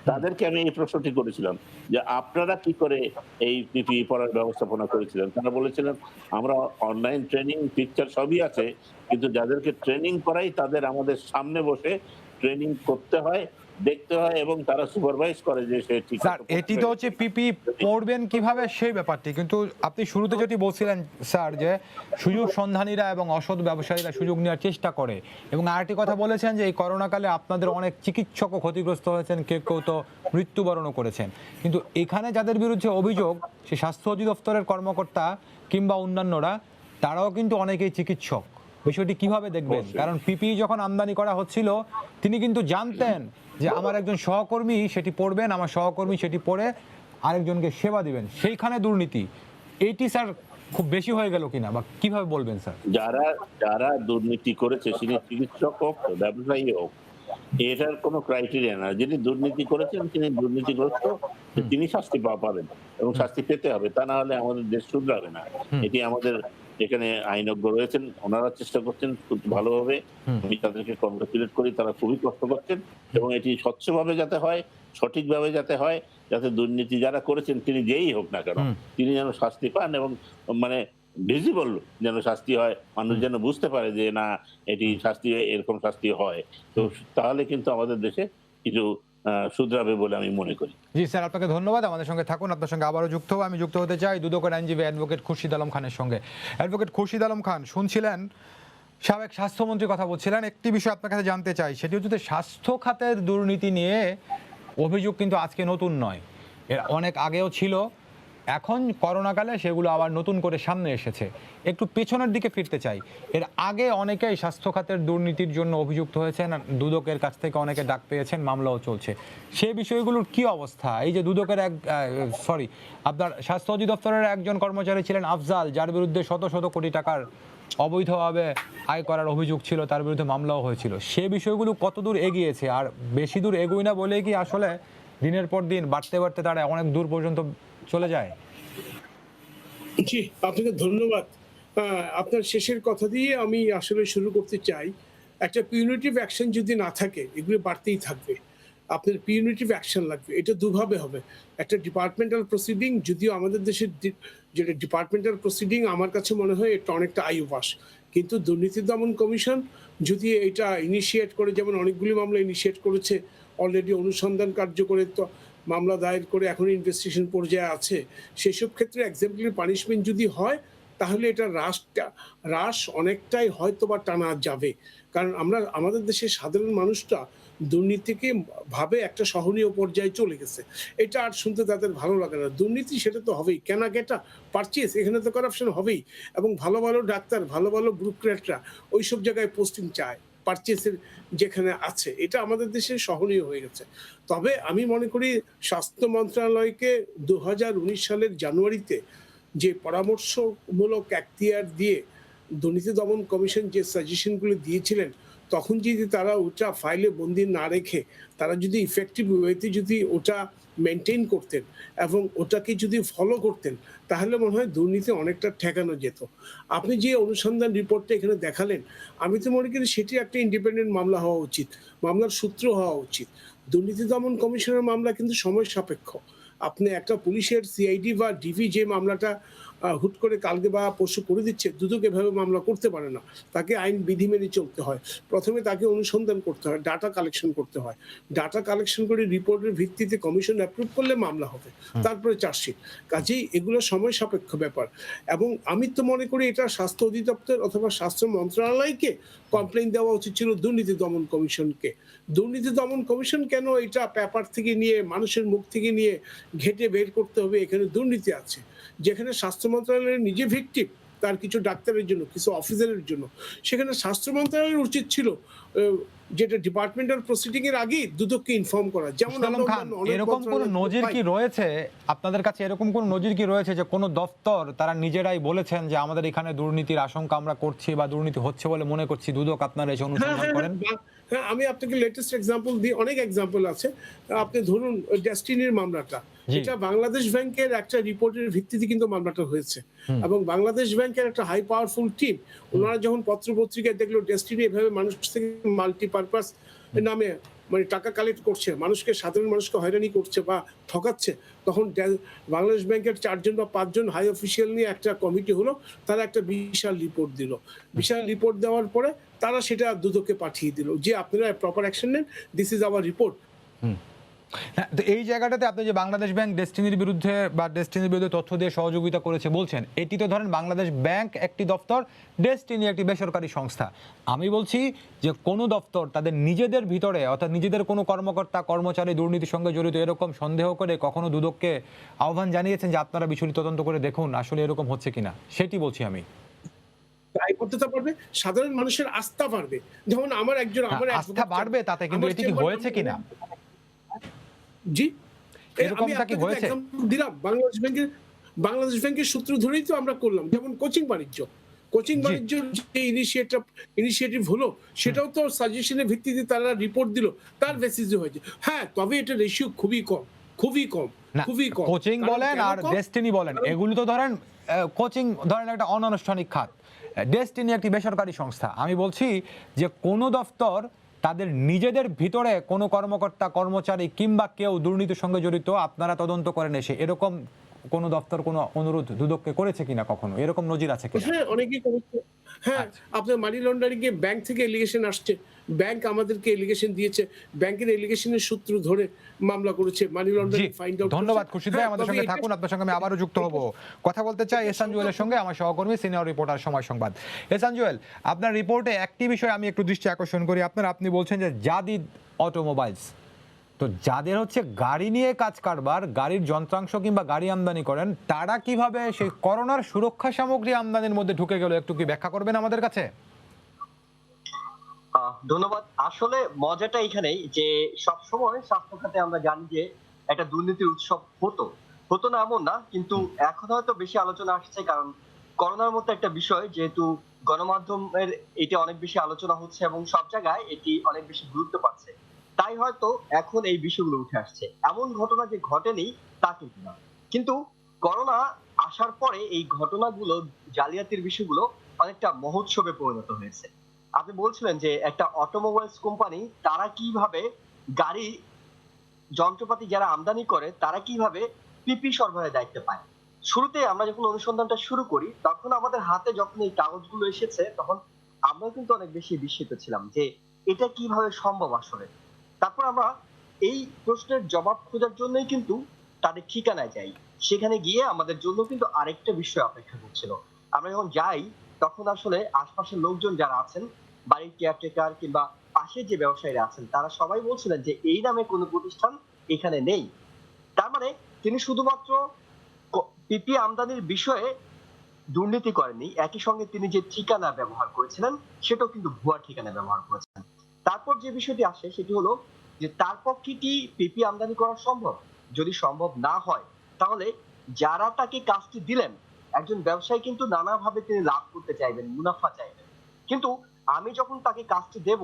M: তাদেরকে আমি এই প্রশ্নটি করেছিলাম যে আপনারা কি করে এই পিপিই পড়ার ব্যবস্থাপনা করেছিলেন। তারা বলেছিলেন আমরা অনলাইন ট্রেনিং, পিকচার সবই আছে, কিন্তু যাদেরকে ট্রেনিং করাই তাদের আমাদের সামনে বসে ট্রেনিং করতে হয়, দেখতে হয়, এবং তারা সুপারভাইজ করে যে সে ঠিক।
A: স্যার এটি তো হচ্ছে পিপিই পড়বেন কিভাবে সেই ব্যাপারটি, কিন্তু আপনি শুরুতে যেটি বলছিলেন স্যার যে সুযোগ সন্ধানীরা এবং অসৎ ব্যবসায়ীরা সুযোগ নেওয়ার চেষ্টা করে, এবং আরেকটি কথা বলেছেন যে এই করোনাকালে আপনাদের অনেক চিকিৎসকও ক্ষতিগ্রস্ত হয়েছেন, কেউ কেউ তো মৃত্যুবরণও করেছেন। কিন্তু এখানে যাদের বিরুদ্ধে অভিযোগ, সে স্বাস্থ্য অধিদপ্তরের কর্মকর্তা কিংবা অন্যান্যরা, তারাও কিন্তু অনেকেই চিকিৎসক। বিষয়টি কিভাবে দেখবেন? কারণ পিপিই যখন আমদানি করা হচ্ছিল তিনি কিন্তু জানতেন যে আমার একজন সহকর্মী সেটি পড়বেন, আমার সহকর্মী সেটি পড়ে আরেকজনকে সেবা দিবেন, সেইখানে দুর্নীতি এটি স্যার খুব বেশি হয়ে গেল কিনা, বা কিভাবে বলবেন স্যার?
M: যারা দুর্নীতি করেছে, তিনি চিকিৎসক হোক, ব্যবসায়ী হোক, এটার কোনো ক্রাইটেরিয়া না। যিনি দুর্নীতি করেছেন তিনি দুর্নীতিগ্রস্ত, তিনি শাস্তি পাবেন এবং শাস্তি পেতে হবে, তা না হলে আমাদের দেশ শুধরাবে না। এটি আমাদের এখানে আইনজ্ঞ রয়েছেন, ওনারা চেষ্টা করছেন খুব ভালোভাবে। আমি তাদেরকে কংগ্রাচুলেট করি, তারা খুবই কষ্ট করছেন এবং এটি স্বচ্ছভাবে যাতে হয়, সঠিকভাবে যাতে হয়, যাতে দুর্নীতি যারা করেছেন তিনি যেই হোক না কেন তিনি যেন শাস্তি পান এবং মানে ভিজিবল যেন শাস্তি হয়, মানুষ যেন বুঝতে পারে যে না এটি শাস্তি, এরকম শাস্তি হয়। তো তাহলে কিন্তু আমাদের দেশে কিছু শুধরাবে বলে আমি মনে করি।
A: জি স্যার, আপনাকে ধন্যবাদ। আমাদের সঙ্গে থাকুন, আপনার সঙ্গে আবারও যুক্ত হব। আমি যুক্ত হতে চাই দুদকের আইনজীবী অ্যাডভোকেট খুরশিদ আলম খানের সঙ্গে। অ্যাডভোকেট খুরশিদ আলম খান, শুনছিলেন সাবেক স্বাস্থ্যমন্ত্রী কথা বলছিলেন, একটি বিষয় আপনার কাছে জানতে চাই, সেটি হচ্ছে যে স্বাস্থ্য খাতের দুর্নীতি নিয়ে অভিযোগ কিন্তু আজকে নতুন নয়, এর অনেক আগেও ছিল, এখন করোনাকালে সেগুলো আবার নতুন করে সামনে এসেছে। একটু পেছনের দিকে ফিরতে চাই, এর আগে অনেকেই স্বাস্থ্য খাতের দুর্নীতির জন্য অভিযুক্ত হয়েছেন, দুদকের কাছ থেকে অনেকে ডাক পেয়েছেন, মামলাও চলছে। সেই বিষয়গুলোর কি অবস্থা? এই যে দুদকের আপনার স্বাস্থ্য অধিদপ্তরের একজন কর্মচারী ছিলেন আফজাল, যার বিরুদ্ধে শত শত কোটি টাকার অবৈধভাবে আয় করার অভিযোগ ছিল, তার বিরুদ্ধে মামলাও হয়েছিল। সে বিষয়গুলো কতদূর এগিয়েছে, আর বেশি দূর এগোয় না বলে কি আসলে দিনের পর দিন বাড়তে বাড়তে তারা অনেক দূর পর্যন্ত চলে যায়?
N: জি, আপনাকে ধন্যবাদ। আপনার শেষের কথা দিয়ে আমি আসলে শুরু করতে চাই। একটা পিউনিটিভ অ্যাকশন যদি না থাকে, এগুলো বাড়তেই থাকবে। আপনার পিউনিটিভ অ্যাকশন লাগবে, এটা দুভাবে হবে। একটা ডিপার্টমেন্টাল প্রসিডিং, যদিও আমাদের দেশের যেটা ডিপার্টমেন্টাল প্রসিডিং আমার কাছে মনে হয় এটা অনেকটা আয়ুবাস, কিন্তু দুর্নীতি দমন কমিশন যদি এটা ইনিশিয়েট করে, যেমন অনেকগুলি মামলা ইনিশিয়েট করেছে অলরেডি, অনুসন্ধান কার্য করে তো মামলা দায়ের করে এখন ইনভেস্টিগেশন পর্যায়ে আছে, সেসব ক্ষেত্রে এক্সাম্পলি পানিশমেন্ট যদি হয় তাহলে এটা হ্রাস অনেকটাই হয়তো বা টানা যাবে। কারণ আমাদের দেশের সাধারণ মানুষটা দুর্নীতিকে ভাবে একটা সহনীয় পর্যায়ে চলে গেছে, এটা আর শুনতে তাদের ভালো লাগে না। দুর্নীতি সেটা তো হবেই, কেনাকাটা, পারচেস, এখানে তো করাপশন হবেই, এবং ভালো ভালো ডাক্তার, ভালো ভালো ব্যুরোক্র্যাটরা ওইসব জায়গায় পোস্টিং চায় পারচেসের যেখানে আছে, এটা আমাদের দেশে সহনীয় হয়ে গেছে। তবে আমি মনে করি স্বাস্থ্য মন্ত্রণালয়কে 2019 সালের জানুয়ারিতে যে পরামর্শমূলক এখতিয়ার দিয়ে দুর্নীতি দমন কমিশন যে সাজেশনগুলো দিয়েছিলেন, তখন যদি তারা ওটা ফাইলে বন্দি না রেখে তারা যদি ইফেক্টিভ ওয়েতে যদি ওটা মেনটেন করতেন এবং ওটাকে যদি ফলো করতেন, তাহলে মনে হয় দুর্নীতি অনেকটা ঠেকানো যেত। আপনি যে অনুসন্ধান রিপোর্টটা এখানে দেখালেন, আমি তো মনে করি সেটি একটা ইন্ডিপেন্ডেন্ট মামলা হওয়া উচিত, মামলার সূত্র হওয়া উচিত। দুর্নীতি দমন কমিশনের মামলা কিন্তু সময় সাপেক্ষ। আপনি একটা পুলিশের সিআইডি বা ডিভি যে মামলাটা হুট করে কালকে বা পরশু করে দিচ্ছে, দুদক এভাবে মামলা করতে পারে না, তাকে আইন বিধি মেনে চলতে হয়। প্রথমে তাকে অনুসন্ধান করতে হয়, ডাটা কালেকশন করতে হয়, ডাটা কালেকশন করে রিপোর্টের ভিত্তিতে কমিশন অ্যাপ্রুভ করলে মামলা হবে, তারপরে চার্জশিট। কাজেই এগুলো সময় সাপেক্ষ ব্যাপার, এবং আমি তো মনে করি এটা স্বাস্থ্য অধিদপ্তর অথবা স্বাস্থ্য মন্ত্রণালয়কে কমপ্লেইন দেওয়া উচিত ছিল দুর্নীতি দমন কমিশনকে। দুর্নীতি দমন কমিশন কেন এটা পেপার থেকে নিয়ে, মানুষের মুখ থেকে নিয়ে ঘেটে বের করতে হবে এখানে দুর্নীতি আছে, যেখানে স্বাস্থ্য মন্ত্রণালয়ের নিজে ভিক্টিম, তার কিছু ডাক্তারের জন্য, কিছু অফিসারের জন্য, সেখানে স্বাস্থ্য মন্ত্রণালয়ের উচিত ছিল যেটা ডিপার্টমেন্টাল প্রসিডিং এর আগে দুদককে ইনফর্ম করা। যেমন
A: এরকম কোন নজির কি রয়েছে আপনাদের কাছে, এরকম কোন নজির কি রয়েছে যে কোন দপ্তর তারা নিজেরাই বলেছেন যে আমাদের এখানে দুর্নীতির আশঙ্কা আমরা করছি বা দুর্নীতি হচ্ছে বলে মনে করছি, দুদক আপনারা এসে অনুসন্ধান করেন?
N: হ্যাঁ, আমি আপনাকে লেটেস্ট এক্সাম্পল দিই, অনেক এক্সাম্পল আছে। আপনি ধরুন ডেস্টিনির মামলাটা, এটা বাংলাদেশ ব্যাংকের একটা রিপোর্টের ভিত্তিতে কিন্তু মামলাটা হয়েছে, এবং বাংলাদেশ ব্যাংকের একটা হাই পাওয়ারফুল টিম, ওনারা যখন পত্র পত্রিকায় দেখলো ডেস্টিনি এভাবে মানুষ থেকে মাল্টিপারপাস নামে মানে টাকা কালেক্ট করছে, মানুষকে, সাধারণ মানুষকে হয়রানি করছে বা ঠকাচ্ছে, তখন বাংলাদেশ ব্যাংকের 4 জন বা 5 জন হাই অফিসিয়াল নিয়ে একটা কমিটি হলো, তারা একটা বিশাল রিপোর্ট দিল। বিশাল রিপোর্ট দেওয়ার পরে তারা সেটা দুদককে পাঠিয়ে দিল যে আপনারা প্রপার অ্যাকশন নেন, দিস ইজ আওয়ার রিপোর্ট।
A: তো এই জায়গাটাতে আপনি যে বাংলাদেশ ব্যাংক ডেস্টিনির বিরুদ্ধে বা ডেস্টিনির বিরুদ্ধে তথ্য দিয়ে সহযোগিতা করেছে বলছেন, এটি তো ধরেন বাংলাদেশ ব্যাংক একটি দপ্তর, ডেস্টিনি একটি বেসরকারি সংস্থা। আমি বলছি যে কোনো দপ্তর তাদের নিজেদের ভিতরে, অর্থাৎ নিজেদের কোনো কর্মকর্তা কর্মচারী দুর্নীতির সঙ্গে জড়িত এরকম সন্দেহ করে কখনো দুদককে আহ্বান জানিয়েছেন যে আপনারা বিষয়টি তদন্ত করে দেখুন আসলে এরকম হচ্ছে কিনা? সেটি বলছি আমি।
N: দায়বদ্ধতা বাড়বে, সাধারণ মানুষের আস্থা বাড়বে। যেমন আমার
A: আস্থা বাড়বে তাতে, কিন্তু এটি কি হয়েছে কিনা?
N: জি,
A: এরকমটা কি হয়েছে?
N: দিলাম বাংলাদেশ ব্যাংকের সূত্র ধরেই তো আমরা করলাম। যেমন কোচিং বাণিজ্য, কোচিং বাণিজ্যের যে ইনিশিয়েটিভ হলো সেটাও তো সাজেশনের ভিত্তিতে তারা রিপোর্ট দিল, তার বেসিসে হয়েছে। হ্যাঁ, তবে এটা রেশিও খুবই কম, খুবই কম, খুবই কম।
A: কোচিং বলেন আর ডেস্টিনি বলেন, এগুলো তো ধরেন কোচিং ধরেন একটা অনানুষ্ঠানিক খাত, ডেস্টিনি একটি বেসরকারি সংস্থা। আমি বলছি যে কোন দফতর তাদের নিজেদের ভিতরে কোনো কর্মকর্তা কর্মচারী কিংবা কেউ দুর্নীতির সঙ্গে জড়িত আপনারা তদন্ত করেন এসে, এরকম কোন দফতর কোনো অনুরোধ দুদককে করেছে কিনা, কখনো এরকম নজির আছে কিনা?
N: হ্যাঁ, অনেকেই করেছে। হ্যাঁ, আপনার মানি লন্ডারিং এ ব্যাংক থেকে এলিগেশন আসছে, ব্যাংক আমাদেরকে এলিগেশন দিয়েছে, ব্যাংকের এলিগেশনের সূত্র ধরে মামলা করেছে, মানি লন্ডারিং ফাইন্ড আউট।
A: ধন্যবাদ খুরশিদ ভাই, আমাদের সঙ্গে থাকুন, আপনার সঙ্গে আমি আবারও যুক্ত হব। কথা বলতে চাই এহসান জুয়েলের সঙ্গে, আমার সহকর্মী সিনিয়র রিপোর্টার সময় সংবাদ। এহসান জুয়েল, আপনার রিপোর্টে একটি বিষয় আমি একটু দৃষ্টি আকর্ষণ করি, আপনি বলছেন যে জাদিদ অটোমোবাইলস, তো যাদের হচ্ছে গাড়ি নিয়ে কাজ কারবার, গাড়ির যন্ত্রাংশ কিংবা গাড়ি আমদানি করেন, তারা কিভাবে সেই করোনার সুরক্ষা সামগ্রী আমদানির মধ্যে ঢুকে গেল, একটু কি ব্যাখ্যা করবেন আমাদের কাছে?
O: ধন্যবাদ। আসলে মজাটা এখানেই যে সবসময় স্বাস্থ্য খাতে আমরা জানি যে একটা দুর্নীতির উৎসব হতো না এমন না, কিন্তু এখন হয়তো বেশি আলোচনা আসছে, কারণ করোনার মতো একটা বিষয়, যেহেতু গণমাধ্যমের এটা অনেক বেশি আলোচনা হচ্ছে এবং সব জায়গায় এটি অনেক বেশি গুরুত্ব পাচ্ছে, তাই হয়তো এখন এই বিষয়গুলো উঠে আসছে। এমন ঘটনা যে ঘটেনি তা কিন্তু না, কিন্তু করোনা আসার পরে এই ঘটনাগুলো, জালিয়াতির বিষয়গুলো অনেকটা মহোৎসবে পরিণত হয়েছে। আপনি বলছিলেন যে একটা অটোমোবাইলস কোম্পানি তারা কিভাবে গাড়ি যন্ত্রপাতি যারা আমদানি করে তারা কিভাবে পিপি সরবরাহের দায়িত্ব পায়। শুরুতে আমরা যখন অনুসন্ধানটা শুরু করি, তখন আমাদের হাতে যখন এই কাগজগুলো এসেছে, তখন আমরা কিন্তু অনেক বেশি বিস্মিত ছিলাম যে এটা কিভাবে সম্ভব আসলে। তারপর আমরা এই প্রশ্নের জবাব খোঁজার জন্যই কিন্তু তাদের ঠিকানায় যাই, সেখানে গিয়ে আমাদের জন্য কিন্তু আরেকটা বিষয় অপেক্ষা করছিল। আমরা যখন যাই তখন আসলে আশপাশের লোকজন যারা আছেন, বাড়ির কেয়ারটেকার কিংবা পাশে যে ব্যবসায়ীরা আছেন, তারা সবাই বলছিলেন যে এই নামে কোনো প্রতিষ্ঠান এখানে নেই। তার মানে তিনি শুধুমাত্র পিপি আমদানির বিষয়ে দুর্নীতি করেননি, একই সঙ্গে তিনি যে ঠিকানা ব্যবহার করেছিলেন সেটাও কিন্তু ভুয়া ঠিকানা ব্যবহার করেছেন। তারপর যে বিষয়টি আসে সেটি হলো যে তার পক্ষে কি পিপি আমদানি করা সম্ভব? যদি সম্ভব না হয়, তাহলে যারা তাকে কাজটি দিলেন, একজন ব্যবসায়ী কিন্তু নানাভাবে তিনি লাভ করতে চাইবেন, মুনাফা চাইবেন, কিন্তু আমি যখন তাকে কাজটি দেব,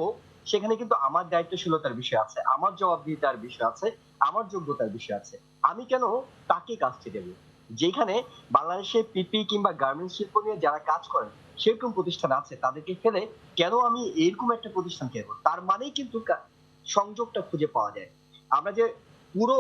O: সেখানে কিন্তু আমার দায়িত্বশীলতার বিষয় আছে, আমার জবাবদিহিতার বিষয় আছে, আমার যোগ্যতার বিষয় আছে। আমি কেন তাকে কাজটি দেব? যেখানে বাংলাদেশে পিপি কিংবা গার্মেন্টস শিল্প নিয়ে যারা কাজ করেন সেরকম প্রতিষ্ঠান আছে, তাদেরকে ফেলে কেন আমি এরকম একটা প্রতিষ্ঠান কেন? তার মানেই কিন্তু সংযোগটা খুঁজে পাওয়া যায়। আমরা যে পুরো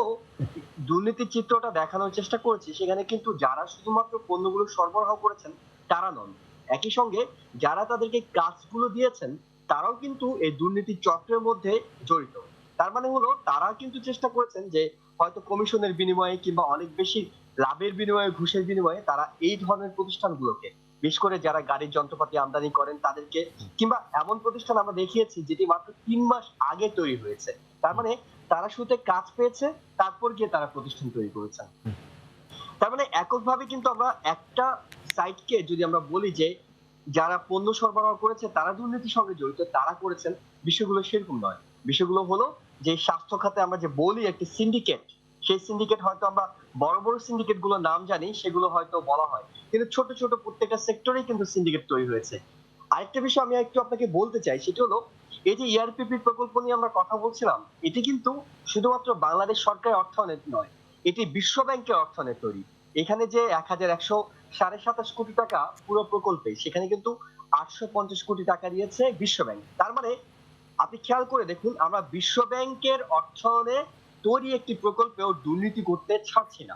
O: দুর্নীতির চিত্রটা দেখানোর চেষ্টা করেছি, সেখানে কিন্তু যারা শুধুমাত্র পণ্যগুলো সরবরাহ করেছেন তারা নন, একই সঙ্গে যারা তাদেরকে কাজগুলো দিয়েছেন তারাও কিন্তু এই দুর্নীতির চক্রের মধ্যে জড়িত। তার মানে হলো তারা কিন্তু চেষ্টা করেছেন যে হয়তো কমিশনের বিনিময়ে কিংবা অনেক বেশি লাভের বিনিময়ে, ঘুষের বিনিময়ে তারা এই ধরনের প্রতিষ্ঠানগুলোকে, বিশেষ করে যারা গাড়ির যন্ত্রপাতি আমদানি করেন তাদেরকে, কিংবা এমন প্রতিষ্ঠান আমরা দেখিয়েছি যেটি মাত্র 3 মাস আগে তৈরি হয়েছে, তার মানে তারা শুরুতে কাজ পেয়েছে, তারপর গিয়ে তারা প্রতিষ্ঠান তৈরি করেছেন। তার মানে এককভাবে কিন্তু আমরা একটা সাইটকে যদি আমরা বলি যে যারা পণ্য সরবরাহ করেছে তারা দুর্নীতির সঙ্গে জড়িত, তারা করেছেন, বিষয়গুলো সেরকম নয়। বিষয়গুলো হলো যে স্বাস্থ্য খাতে আমরা যে বলি একটি সিন্ডিকেট, সেই সিন্ডিকেট হয়তো আমরা বড় বড় সিন্ডিকেট গুলোর নাম জানি, সেগুলো হয়তো বলা হয়, কিন্তু ছোট ছোট প্রত্যেকটা সেক্টরেই কিন্তু সিন্ডিকেট তৈরি হয়েছে। আরেকটা বিষয় আমি একটু আপনাকে বলতে চাই, সেটা হলো এই যে ইআরপিপি প্রকল্প নিয়ে আমরা কথা বলছিলাম, এটি কিন্তু শুধুমাত্র বাংলাদেশ সরকারের অর্থায়নে নয়, এটি বিশ্ব ব্যাংকের অর্থায়নে তৈরি। এখানে যে 1127 কোটি টাকা পুরো প্রকল্পে, সেখানে কিন্তু 850 কোটি টাকা দিয়েছে বিশ্ব ব্যাংক। তার মানে আপনি খেয়াল করে দেখুন, আমরা বিশ্ব ব্যাংকের অর্থায়নে তৈরি একটি প্রকল্পেও দুর্নীতি করতে ছাড়ছি না।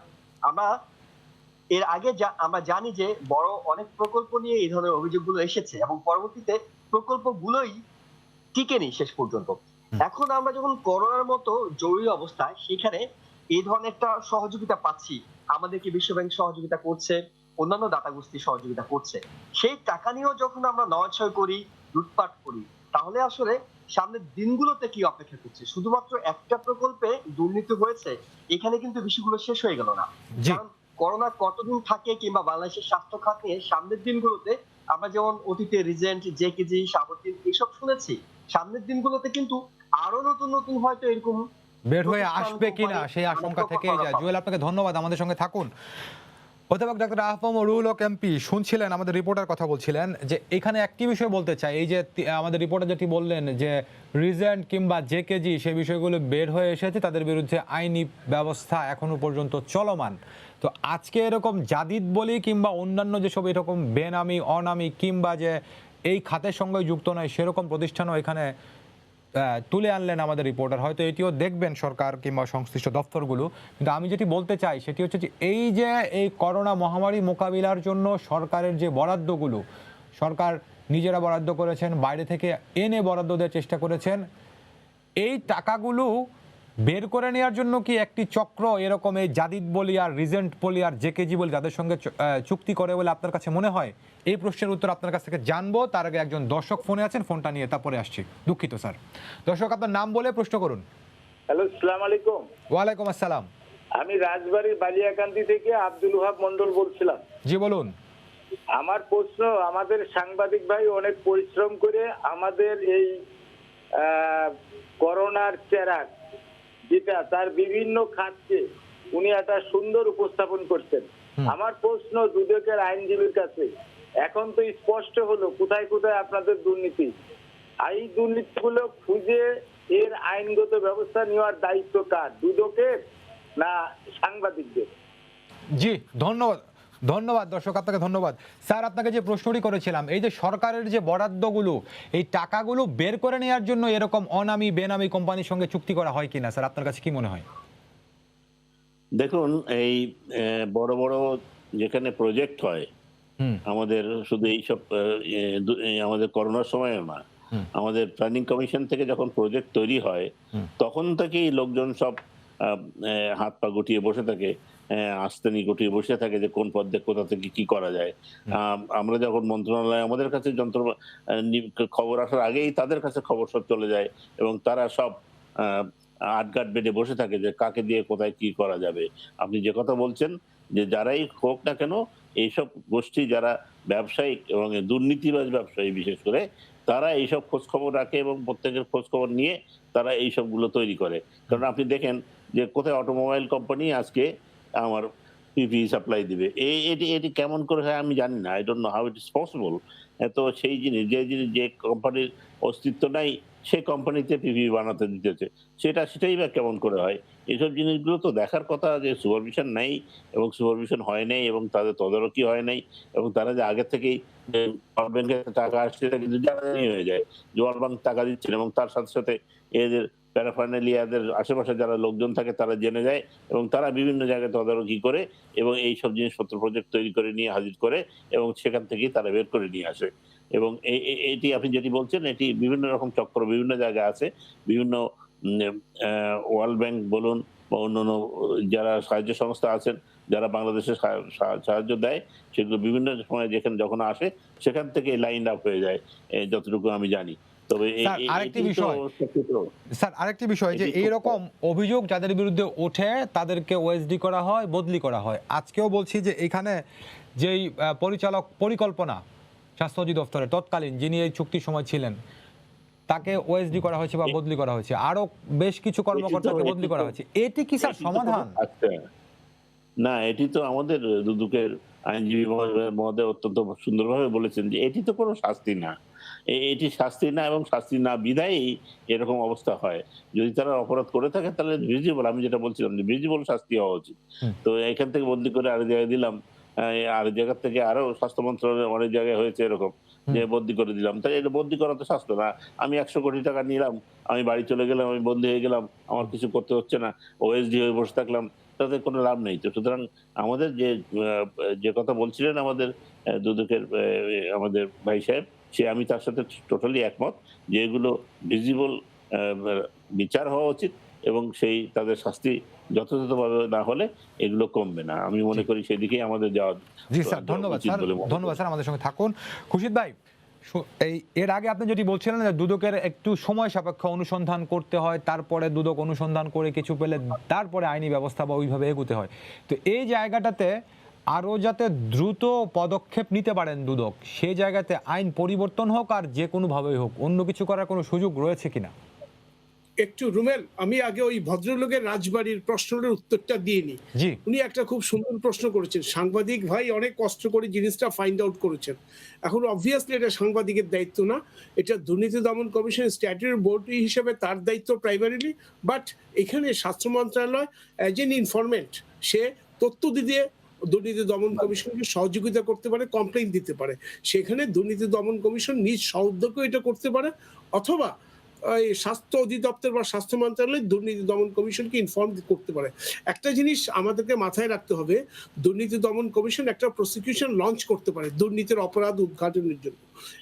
O: আমরা এর আগে আমরা জানি যে বড় অনেক প্রকল্প নিয়ে এই ধরনের অভিযোগগুলো এসেছে এবং পরবর্তীতে প্রকল্পগুলোই টিকেনি শেষ পর্যন্ত। এখন আমরা যখন করোনার মতো জরুরি অবস্থায় সেখানে এই ধরনের একটা সহযোগিতা পাচ্ছি, আমাদেরকে বিশ্ব ব্যাংক সহযোগিতা করছে, অন্যান্য দাতা গোষ্ঠী সহযোগিতা করছে, সেই টাকা নিয়েও যখন আমরা নয়ছয় করি, লুটপাট করি, তাহলে আসলে সামনের দিনগুলোতে কি অপেক্ষা করছে? শুধুমাত্র একটা প্রকল্পে দুর্নীতি হয়েছে, এখানে কিন্তু বিষয়গুলো শেষ হয়ে গেল না। কারণ করোনা কতদিন থাকে কিংবা বাংলাদেশের স্বাস্থ্য খাত নিয়ে সামনের দিনগুলোতে আমরা যেমন অতীতে রিজেন্ট, জেকেজি, সাবতিন এসব শুনেছি, সামনের দিনগুলোতে কিন্তু আরো নতুন নতুন হয়তো এরকম
A: বের হয়ে আসবে কিনা সেই আশঙ্কা থেকেই যায়। জুয়েল, আপনাকে ধন্যবাদ, আমাদের সঙ্গে থাকুন। অধ্যাপক ডাক্তার আহম রুহুল হক এমপি শুনছিলেন, আমাদের রিপোর্টার কথা বলছিলেন যে এখানে একটি বিষয় বলতে চাই, এই যে আমাদের রিপোর্টার যেটি বললেন যে রিজেন্ট কিংবা জেকেজি সেই বিষয়গুলো বের হয়ে এসেছে, তাদের বিরুদ্ধে আইনি ব্যবস্থা এখনো পর্যন্ত চলমান। তো আজকে এরকম জাদিদ বলি কিংবা অন্যান্য যেসব এরকম বেনামি অনামি কিংবা যে এই খাতের সঙ্গে যুক্ত নয় সেরকম প্রতিষ্ঠানও এখানে তুলে আনলেন আমাদের রিপোর্টার। হয়তো এটিও দেখবেন সরকার কিংবা সংশ্লিষ্ট দপ্তরগুলো। কিন্তু আমি যেটি বলতে চাই সেটি হচ্ছে যে এই যে এই করোনা মহামারী মোকাবিলার জন্য সরকারের যে বরাদ্দগুলো সরকার নিজেরা বরাদ্দ করেছেন, বাইরে থেকে এনে বরাদ্দ দেওয়ার চেষ্টা করেছেন, এই টাকাগুলো বের করে নেওয়ার জন্য কি একটি চক্র এরকম এই জাদিদ বলি আর রিজেন্ট বলি আর জেকেজি বলি তাদের সঙ্গে চুক্তি করে বলে আপনার কাছে মনে হয়? এই প্রশ্নের উত্তর আপনার কাছ থেকে জানবো, তার আগে একজন দর্শক ফোনে আছেন, ফোনটা নিয়ে তারপরে আসছি। দুঃখিত স্যার। দর্শক আপনার নাম বলে প্রশ্ন করুন।
P: হ্যালো, আসসালামু আলাইকুম।
A: ওয়ালাইকুম আসসালাম।
P: আমি রাজবাড়ির বালিয়াকান্দি থেকে আব্দুল ওহাব মন্ডল বলছিলাম।
A: জি বলুন।
P: আমার প্রশ্ন, আমাদের সাংবাদিক ভাই অনেক পরিশ্রম করে আমাদের এই করোনার চেরাগ যেটা তার বিভিন্ন খাতকে উনি একটা সুন্দর উপস্থাপন করছেন। আমার প্রশ্ন দুদকের আইনজীবীর কাছে, এখন তো স্পষ্ট হলো কোথায় কোথায় আপনাদের দুর্নীতি, এই দুর্নীতিগুলো খুঁজে এর আইনগত ব্যবস্থা নেওয়ার দায়িত্ব কার, দুদকের না সাংবাদিকদের?
A: জি ধন্যবাদ। ধন্যবাদ দর্শক, আপনাকে ধন্যবাদ। স্যার আপনাকে যে প্রশ্নটি করেছিলাম, এই যে সরকারের যে বরাদ্দগুলো এই টাকাগুলো বের করে নেওয়ার জন্য এরকম অনামি বেনামি কোম্পানির সঙ্গে চুক্তি করা হয় কিনা স্যার, আপনার কাছে কি মনে হয়?
M: দেখুন, এই বড় বড় যেখানে প্রজেক্ট হয় আমাদের, শুধু এইসব আমাদের করোনার সময়ও না, আমাদের প্ল্যানিং কমিশন থেকে যখন প্রজেক্ট তৈরি হয় তখন থেকেই লোকজন সব হাত পা গুটিয়ে বসে থাকে, আস্তানি গুটিয়ে বসে থাকে যে কোন পদে কোথা থেকে কি করা যায়। আমরা যখন মন্ত্রণালয় আমাদের কাছে খবর আসার আগেই তাদের কাছে খবর সব চলে যায় এবং তারা সব আটঘাট বেঁধে বসে থাকে যে কাকে দিয়ে কোথায় কি করা যাবে। আপনি যে কথা বলছেন যে যারাই হোক না কেন এইসব গোষ্ঠী যারা ব্যবসায়িক এবং দুর্নীতিবাজ ব্যবসায়ী বিশেষ করে, তারা এইসব খোঁজ খবর রাখে এবং প্রত্যেকের খোঁজ খবর নিয়ে তারা এইসবগুলো তৈরি করে। কারণ আপনি দেখেন যে কোথায় অটোমোবাইল কোম্পানি আজকে আমার পিপি সাপ্লাই দিবে, এটি কেমন করে হয় আমি জানি না, I don't know how it is possible. তো সেই জিনিস যে কোম্পানির অস্তিত্ব নাই সেই কোম্পানিতে পিপি বানাতে দিতেছে, সেটাই বা কেমন করে হয়? এইসব জিনিসগুলো তো দেখার কথা, যে সুপারভিশন নাই এবং সুপারভিশন হয় নাই এবং তাদের তদারকি হয় নাই এবং তারা যে আগে থেকেই ওয়ার্ল্ড ব্যাংকের টাকা আসছে সেটা কিন্তু জানাজানি হয়ে যায় যে ওয়ার্ল্ড ব্যাংক টাকা দিচ্ছেন, এবং তার সাথে সাথে এদের প্যারাফার্নালিয়াদের আশেপাশে যারা লোকজন থাকে তারা জেনে যায় এবং তারা বিভিন্ন জায়গায় তদারকি করে এবং এই সব জিনিসপত্র প্রজেক্ট তৈরি করে নিয়ে হাজির করে এবং সেখান থেকেই তারা বের করে নিয়ে আসে। এবং এটি আপনি যেটি বলছেন এটি বিভিন্ন রকম চক্র বিভিন্ন জায়গায় আছে, বিভিন্ন ওয়ার্ল্ড ব্যাংক বলুন বা অন্যান্য যারা সাহায্য সংস্থা আছেন যারা বাংলাদেশে সাহায্য দেয়, সেগুলো বিভিন্ন সময় যখন আসে সেখান থেকে লাইন আপ হয়ে যায় যতটুকু আমি জানি। তবে
A: স্যার আরেকটি বিষয় যে এইরকম অভিযোগ যাদের বিরুদ্ধে ওঠে তাদেরকে ওএসডি করা হয়, বদলি করা হয়। আজকেও বলছি যে এখানে যেই পরিকল্পনা স্বাস্থ্য অধিদপ্তরের তৎকালীন যিনি এই চুক্তির সময় ছিলেন তাকে ওএসডি করা হয়েছে বা বদলি করা হয়েছে, আরো বেশ কিছু কর্মকর্তাকে বদলি করা হয়েছে। এটি কি স্যার সমাধান?
M: না, এটি তো আমাদের দুদকের আইনজীবী মহোদয় অত্যন্ত সুন্দরভাবে বলেছেন যে এটি তো কোনো শাস্তি না, এটি শাস্তি না এবং শাস্তি না বিধায়ী এরকম অবস্থা হয়। যদি তারা অপরাধ করে থাকে তাহলে ভিজিবল, আমি যেটা বলছিলাম যে ভিজিবল শাস্তি হওয়া উচিত। তো এখান থেকে বদলি করে আরেক জায়গায় দিলাম, আর জায়গা থেকে আরো স্বাস্থ্য মন্ত্রণালয় অনেক জায়গায় হয়েছে এরকম যে বদলি করে দিলাম, তাই এটা বদলি করা তো স্বাস্থ্য না। আমি 100 কোটি টাকা নিলাম, আমি বাড়ি চলে গেলাম, আমি বন্দী হয়ে গেলাম, আমার কিছু করতে হচ্ছে না, ওএসডি হয়ে বসে থাকলাম, তাতে কোনো লাভ নেই। তো সুতরাং আমাদের যে কথা বলছিলেন আমাদের দুদকের আমাদের ভাই সাহেব, আমি তার সাথে টোটালি একমত যে এগুলো ভিজিবল বিচার হওয়া উচিত এবং তাদের শাস্তি যথাযথভাবে না হলে এগুলো কমবে না। আমি মনে করি সেদিকেই আমাদের যাওয়া।
A: জি স্যার, ধন্যবাদ স্যার। ধন্যবাদ স্যার, আমাদের সঙ্গে থাকুন। খুশিদ ভাই, এর আগে আপনি যেটি বলছিলেন যে দুদকের একটু সময় সাপেক্ষ অনুসন্ধান করতে হয়, তারপরে দুদক অনুসন্ধান করে কিছু পেলে তারপরে আইনি ব্যবস্থা বা ওইভাবে এগোতে হয়। তো এই জায়গাটাতে আরও যাতে দ্রুত পদক্ষেপ নিতে পারেন দুদক, সেই জায়গাতে আইন পরিবর্তন হোক আর যে কোনোভাবেই হোক, অন্য কিছু করার কোনো সুযোগ রয়েছে কিনা?
N: একটু রুমেল, আমি আগে ওই ভদ্রলোকের রাজবাড়ির প্রশ্নের উত্তরটা দিয়ে নি।
A: জি।
N: উনি একটা খুব সুন্দর প্রশ্ন করেছেন। সাংবাদিক ভাই অনেক কষ্ট করে জিনিসটা ফাইন্ড আউট করেছেন। এখন অবভিয়াসলি এটা সাংবাদিকের দায়িত্ব না, এটা দুর্নীতি দমন কমিশন স্ট্যাটুটরি বোর্ড হিসেবে তার দায়িত্ব প্রাইমারিলি। বাট এখানে স্বাস্থ্য মন্ত্রণালয় অ্যাজ এন ইনফরমেন্ট, সে তথ্য দিয়ে দুর্নীতি দমন কমিশনকে সহযোগিতা করতে পারে, কমপ্লেইন দিতে পারে। সেখানে দুর্নীতি দমন কমিশন নিজ সউদ্যোগে এটা করতে পারে, অথবা স্বাস্থ্য অধিদপ্তর বা স্বাস্থ্য মন্ত্রণালয় দুর্নীতি দমন কমিশনকে ইনফর্ম করতে পারে। একটা জিনিস আমাদেরকে মাথায় রাখতে হবে, দুর্নীতি দমন কমিশন একটা প্রসিকিউশন লঞ্চ করতে পারে দুর্নীতির অপরাধ উদ্ঘাটনের জন্য,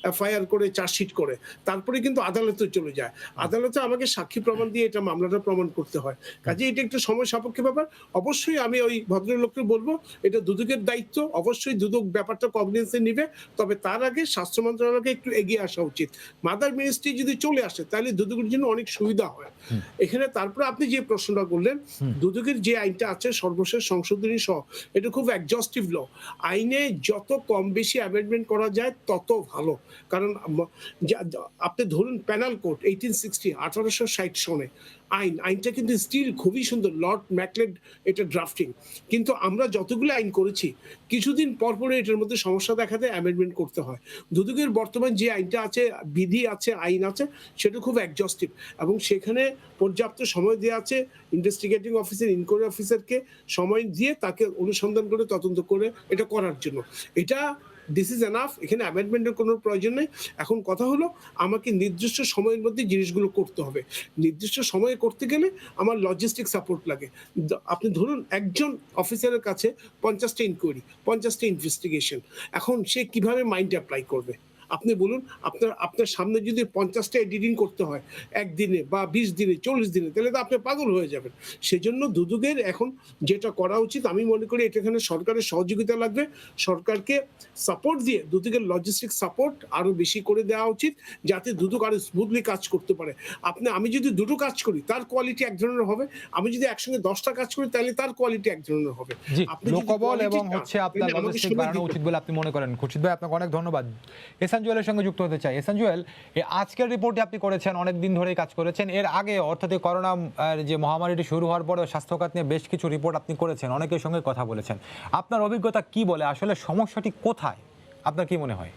N: এফআইআর করে, চার্জশিট করে, তারপরে কিন্তু আদালতে চলে যায়। আদালতে আমাকে সাক্ষী প্রমাণ দিয়ে এটা মামলাটা প্রমাণ করতে হয়। কাজে এটা একটু সময় সাপেক্ষ ব্যাপার। অবশ্যই আমি ওই ভদ্রলোককে বলবো এটা দুদকের দায়িত্ব, অবশ্যই দুদক ব্যাপারটা কগনিজেন্সে নিবে। তবে তার আগে স্বাস্থ্য মন্ত্রণালয়কে একটু এগিয়ে আসা উচিত। মাদার মিনিস্ট্রি যদি চলে আসে তাহলে দুদকের জন্য অনেক সুবিধা হয় এখানে। তারপরে আপনি যে প্রশ্নটা করলেন, দুদকের যে আইনটা আছে সর্বশেষ সংশোধনী সহ, এটা খুব এক্সস্টিভ ল। আইনে যত কম বেশি অ্যামেন্ডমেন্ট করা যায় তত ভালো। কারণ আপনি ধরুন প্যানাল কোড 1860 সনে আইনটা কিন্তু স্টিল খুবই সুন্দর, লর্ড ম্যাকলেড এটা ড্রাফটিং। কিন্তু আমরা যতগুলো আইন করেছি কিছুদিন পর পরে এটার মধ্যে সমস্যা দেখাতে অ্যামেন্ডমেন্ট করতে হয়। দুদকের বর্তমান যে আইনটা আছে, বিধি আছে, আইন আছে, সেটা খুব এক্সস্টিভ এবং সেখানে পর্যাপ্ত সময় দেওয়া আছে ইনভেস্টিগেটিং অফিসার, ইনকোয়ারি অফিসারকে সময় দিয়ে তাকে অনুসন্ধান করে তদন্ত করে এটা করার জন্য। এটা দিস ইজ এনাফ, এখানে অ্যামেন্ডমেন্টের কোনো প্রয়োজন নেই। এখন কথা হলো আমাকে নির্দিষ্ট সময়ের মধ্যে জিনিসগুলো করতে হবে। নির্দিষ্ট সময়ে করতে গেলে আমার লজিস্টিক সাপোর্ট লাগে। আপনি ধরুন একজন অফিসারের কাছে 50টা ইনকোয়ারি, 50টা ইনভেস্টিগেশন, এখন সে কিভাবে মাইন্ড অ্যাপ্লাই করবে? আপনি বলুন, আপনার সামনে যদি 50টা এডিটিং করতে হয় একদিনে বা 20 দিনে, 40 দিনে, তাহলে তো আপনি পাগল হয়ে যাবেন। সেজন্য দুদকের এখন যেটা করা উচিত, আমি মনে করি এখানে সরকারের সহযোগিতা লাগবে। সরকারকে সাপোর্ট দিয়ে দুদকের লজিস্টিক সাপোর্ট আরো বেশি করে দেওয়া উচিত, যাতে দুদক আরো স্মুথলি কাজ করতে পারে। আমি যদি দুটো কাজ করি তার কোয়ালিটি এক ধরনের হবে, আমি যদি একসঙ্গে 10টা কাজ করি তাহলে তার কোয়ালিটি এক ধরনের হবে।
A: লোকবল এবং হচ্ছে আপনার লজিস্টিক বাড়ানো উচিত বলে আপনি মনে করেন। খুরশিদ ভাই, আপনাকে অনেক ধন্যবাদ। এহসান জুয়েলের সঙ্গে যুক্ত হতে চাই। এহসান জুয়েল, আজকের রিপোর্টে আপনি করেছেন, অনেক দিন ধরেই কাজ করেছেন। এর আগে অর্থাৎ করোনা যে মহামারীটি শুরু হওয়ার পরে স্বাস্থ্যখাত নিয়ে বেশ কিছু রিপোর্ট আপনি করেছেন, অনেকের সঙ্গে কথা বলেছেন। আপনার অভিজ্ঞতা কি বলে, আসলে সমস্যাটি কোথায়, আপনার কি মনে হয়?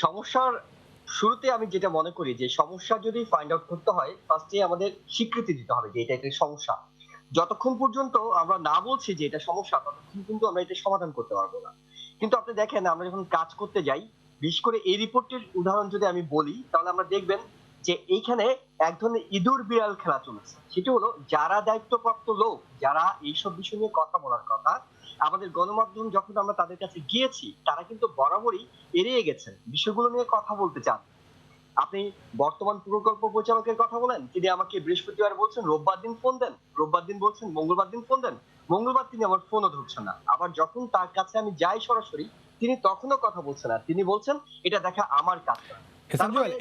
O: সমস্যার শুরুতে আমি যেটা মনে করি যে সমস্যা যদি ফাইন্ড আউট করতে হয়, ফার্স্টে আমাদের স্বীকৃতি দিতে হবে যে এটা একটা সমস্যা। যতক্ষণ পর্যন্ত আমরা না বলছি যে এটা সমস্যা, ততক্ষণ কিন্তু আমরা এটা সমাধান করতে পারবো না। কিন্তু আপনি দেখেন, আমরা যখন কাজ করতে যাই, বিশেষ করে এই রিপোর্টের উদাহরণ যদি আমি বলি, তাহলে আমরা দেখবেন যে এইখানে এক ধরনের ইঁদুর বিড়াল খেলা চলেছে। সেটি হলো যারা দায়িত্বপ্রাপ্ত লোক, যারা এইসব বিষয় নিয়ে কথা বলার কথা, আমাদের গণমাধ্যম যখন আমরা তাদের কাছে গিয়েছি, তারা কিন্তু বরাবরই এড়িয়ে গেছেন, বিষয়গুলো নিয়ে কথা বলতে চান। আপনি বর্তমান প্রকল্প পরিচালকের কথা বলেন, তিনি আমাকে বৃহস্পতিবার বলছেন রোববার দিন ফোন দেন, রোববার দিন বলছেন মঙ্গলবার দিন ফোন দেন, মঙ্গলবার তিনি আমার ফোনও ধরছেন না। আবার যখন তার কাছে আমি যাই সরাসরি, তিনি তখনও কথা বলছেন না, তিনি বলছেন এটা দেখা আমার কাজ না।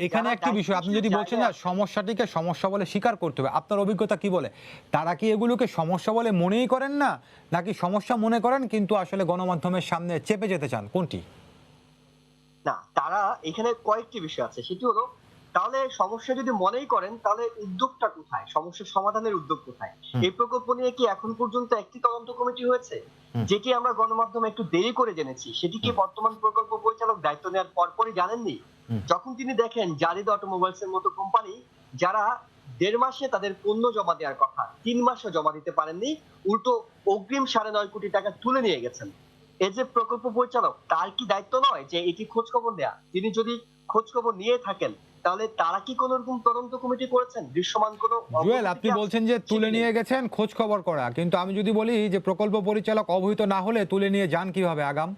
A: এখানে একটি বিষয়, আপনি যদি বলছেন না সমস্যাটিকে সমস্যা বলে স্বীকার করতে হবে, আপনার অভিজ্ঞতা কি বলে? তারা কি এগুলোকে সমস্যা বলে মনেই করেন না, নাকি সমস্যা মনে করেন কিন্তু আসলে গণমাধ্যমের সামনে চেপে যেতে চান, কোনটি?
O: না, তারা এখানে কয়েকটি বিষয় আছে। সেটি হলো, তাহলে সমস্যা যদি মনেই করেন, তাহলে উদ্যোগটা কোথায়, সমস্যার সমাধানের উদ্যোগ কোথায়? এই প্রকল্প নিয়ে কি এখন পর্যন্ত একটি তদন্ত কমিটি হয়েছে? যেটি আমরা গণমাধ্যমে একটু দেরি করে জেনেছি, সেটি কি বর্তমান প্রকল্প পরিচালক দায়িত্ব নেওয়ার পরপরই জানেননি? যখন তিনি দেখেন জারিদ অটোমোবাইলস এর মতো কোম্পানি, যারা 1.5 মাসে তাদের পণ্য জমা দেওয়ার কথা 3 মাসও জমা দিতে পারেননি, উল্টো অগ্রিম 9.5 কোটি টাকা তুলে নিয়ে গেছেন, এই যে প্রকল্প পরিচালক, তার কি দায়িত্ব নয় যে এটি খোঁজ খবর নেওয়া? তিনি যদি খোঁজ খবর নিয়ে থাকেন, তাহলে তারা কি কোন রকম তদন্ত কমিটি করেছেন? দৃশ্যমান কোন?
A: জুয়েল, আপনি বলছেন যে তুলে নিয়ে গেছেন, খোঁজ খবর করা, কিন্তু আমি যদি বলি যে প্রকল্প পরিচালক অবহিত না হলে তুলে নিয়ে যান কিভাবে আগাম?